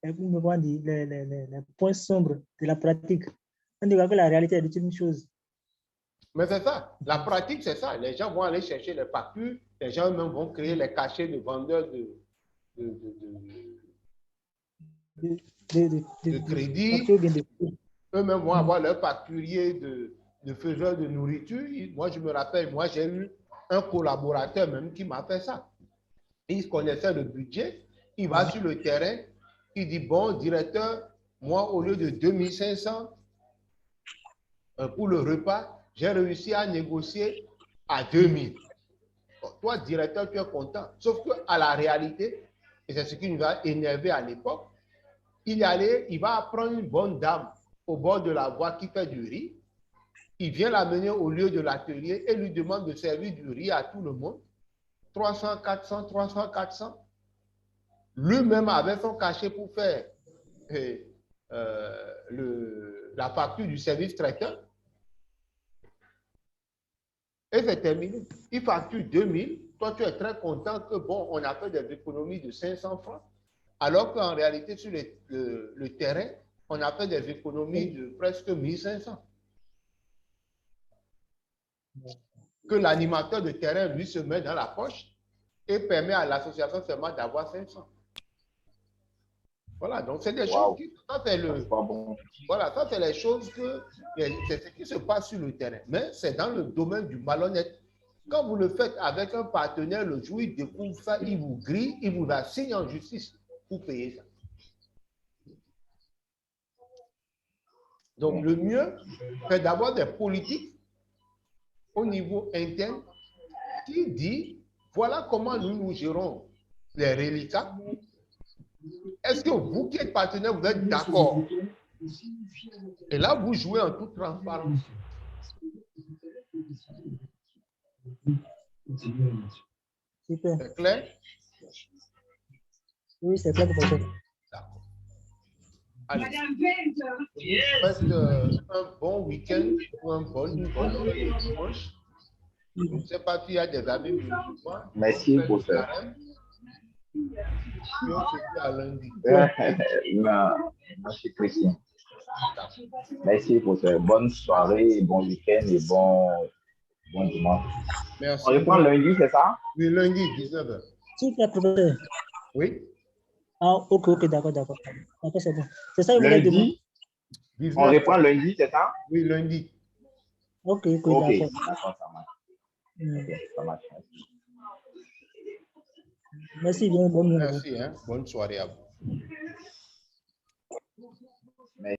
les points sombres de la pratique. On dit que la réalité est une chose. Mais c'est ça. La pratique, c'est ça. Les gens vont aller chercher les factures. Les gens même vont créer les cachets de vendeurs de crédit. Eux-mêmes vont avoir leur facturier de faiseurs de nourriture. Moi, je me rappelle, moi, j'ai eu un collaborateur même qui m'a fait ça. Il connaissait le budget. Il va sur le terrain. Il dit, bon, directeur, moi, au lieu de 2500 pour le repas, j'ai réussi à négocier à 2000. Toi, directeur, tu es content. Sauf qu'à la réalité, et c'est ce qui nous a énervé à l'époque, il va prendre une bonne dame au bord de la voie qui fait du riz. Il vient l'amener au lieu de l'atelier et lui demande de servir du riz à tout le monde. 300, 400, 300, 400. Lui-même avait son cachet pour faire la facture du service traiteur. Et c'est terminé. Il facture 2000. Toi, tu es très content que, bon, on a fait des économies de 500 francs. Alors qu'en réalité, sur le terrain, on a fait des économies de presque 1500. Que l'animateur de terrain, lui, se met dans la poche et permet à l'association seulement d'avoir 500. Voilà, donc c'est des choses qui... Voilà, ça c'est les choses que... C'est ce qui se passe sur le terrain. Mais c'est dans le domaine du malhonnête. Quand vous le faites avec un partenaire, le jour où il découvre ça, il vous grille, il vous assigne en justice pour payer ça. Donc le mieux, c'est d'avoir des politiques au niveau interne qui dit, voilà comment nous gérons les reliquats. Est-ce que vous qui êtes partenaire, vous êtes d'accord? Et là, vous jouez en toute transparence. Super. C'est clair? Oui, c'est clair, professeur. D'accord. Allez. Faites un bon week-end ou une bonne dimanche. Je ne sais pas s'il y a des amis musulmans. Merci, professeur. Puis on se dit à lundi. Moi, je suis Christian. Merci, professeur. Bonne soirée, bon week-end et bon dimanche. Merci. On reprend lundi, c'est ça? Oui, lundi, 19h. Super, professeur. Oui. Ah, ok, d'accord. D'accord, c'est bon. C'est ça que vous voulez demander. Lundi, on reprend lundi, c'est ça? Oui, lundi. Ok, d'accord, d'accord. Ça marche. Ok, ça marche. Merci bien, bonne nuit. Merci, hein. Bonne soirée à vous. Merci.